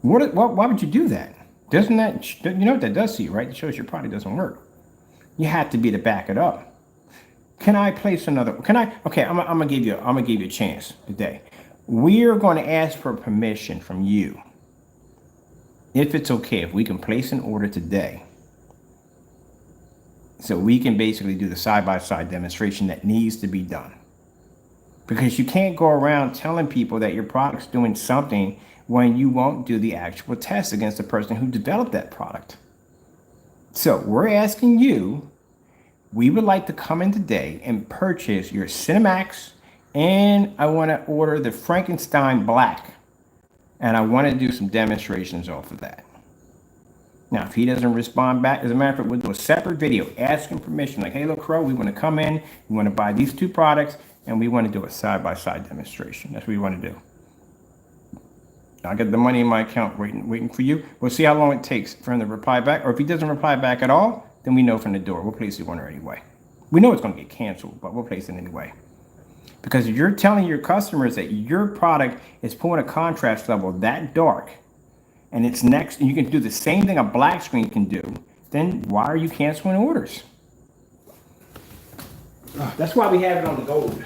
Why would you do that? Doesn't that, you know what that does to you, right? It shows your product doesn't work. You have to be to back it up. Can I place another? Okay, I'm gonna give you a chance today. We're going to ask for permission from you. If it's okay, if we can place an order today. So we can basically do the side-by-side demonstration that needs to be done. Because you can't go around telling people that your product's doing something when you won't do the actual test against the person who developed that product. So we're asking you, we would like to come in today and purchase your Cinemax, and I want to order the Frankenstein Black. And I want to do some demonstrations off of that. Now, if he doesn't respond back, as a matter of fact, we'll do a separate video asking permission. Like, hey, look, Crow, we want to come in, we want to buy these two products, and we want to do a side-by-side demonstration. That's what we want to do. I got the money in my account waiting for you. We'll see how long it takes for him to reply back. Or if he doesn't reply back at all, then we know from the door. We'll place the order anyway. We know it's going to get canceled, but we'll place it anyway. Because if you're telling your customers that your product is pulling a contrast level that dark, and it's next, and you can do the same thing a black screen can do, then why are you canceling orders? That's why we have it on the gold.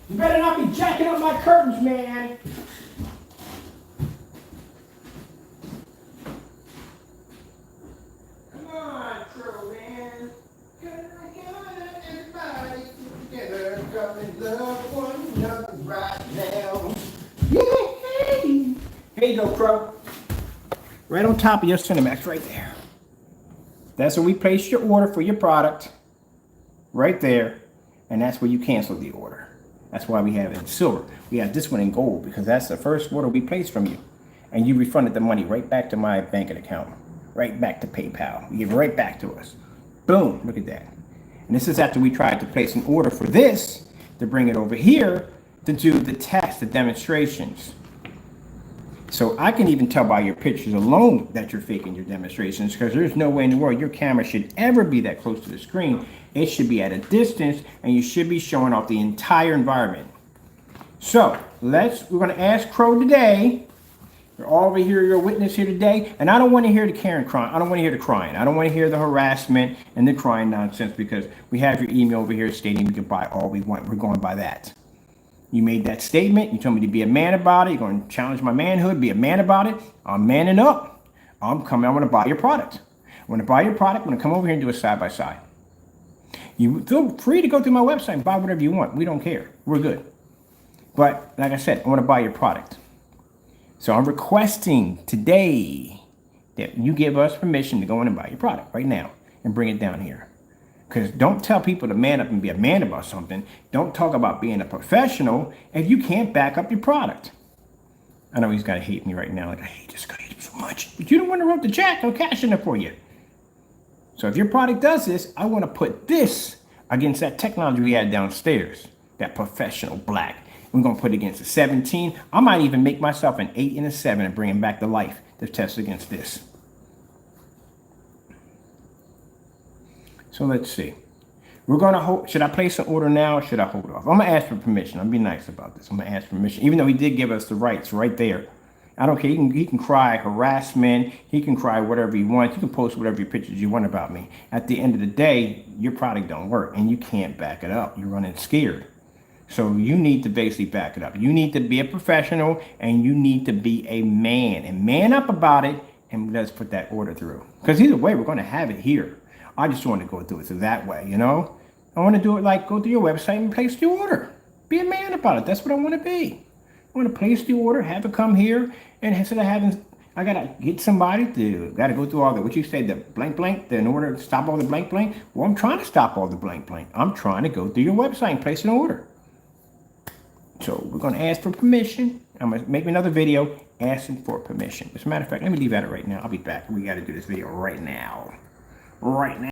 You better not be jacking up my curtains, man. Come on, Crow, man. Come on, everybody together. Come and love one another right now. Yay! Here you go, Crow. Right on top of your Cinemax, right there. That's where we place your order for your product. Right there. And that's where you cancel the order. That's why we have it in silver. We have this one in gold because that's the first order we placed from you. And you refunded the money right back to my banking account. Right back to PayPal. You give it right back to us. Boom. Look at that. And this is after we tried to place an order for this to bring it over here to do the test, the demonstrations. So I can even tell by your pictures alone that you're faking your demonstrations, because there's no way in the world your camera should ever be that close to the screen. It should be at a distance, and you should be showing off the entire environment. So we're going to ask Crow today. You're all over here, you're a witness here today, and I don't want to hear the Karen crying. I don't want to hear the crying. I don't want to hear the harassment and the crying nonsense, because we have your email over here stating we can buy all we want. We're going by that. You made that statement. You told me to be a man about it. You're going to challenge my manhood, be a man about it. I'm manning up. I'm coming. I want to buy your product. I want to buy your product. I'm going to come over here and do a side-by-side. You feel free to go through my website and buy whatever you want. We don't care. We're good. But like I said, I want to buy your product. So I'm requesting today that you give us permission to go in and buy your product right now and bring it down here. Because don't tell people to man up and be a man about something. Don't talk about being a professional if you can't back up your product. I know he's got to hate me right now. Like, I hate this guy so much. But you don't want to write the check. I'm cashing it for you. So if your product does this, I want to put this against that technology we had downstairs. That professional black. We're going to put it against a 17. I might even make myself an 8 and a 7 and bring him back to life to test against this. So let's see. We're going to hold. Should I place an order now or should I hold off? I'm going to ask for permission. I'm going to be nice about this. I'm going to ask permission, even though he did give us the rights right there. I don't care. He can cry harassment. He can cry whatever he wants. You can post whatever your pictures you want about me. At the end of the day, your product don't work and you can't back it up. You're running scared. So you need to basically back it up. You need to be a professional and you need to be a man and man up about it, and let's put that order through. Because either way, we're going to have it here. I just want to go through it through that way, you know? I want to do it like go through your website and place the order. Be a man about it. That's what I want to be. I want to place the order, have it come here, and instead of having, I got to get somebody to, got to go through all the, what you say, the blank, in order to stop all the blank. Well, I'm trying to stop all the blank. I'm trying to go through your website and place an order. So we're going to ask for permission. I'm going to make another video asking for permission. As a matter of fact, let me leave at it right now. I'll be back. We got to do this video right now. Right now.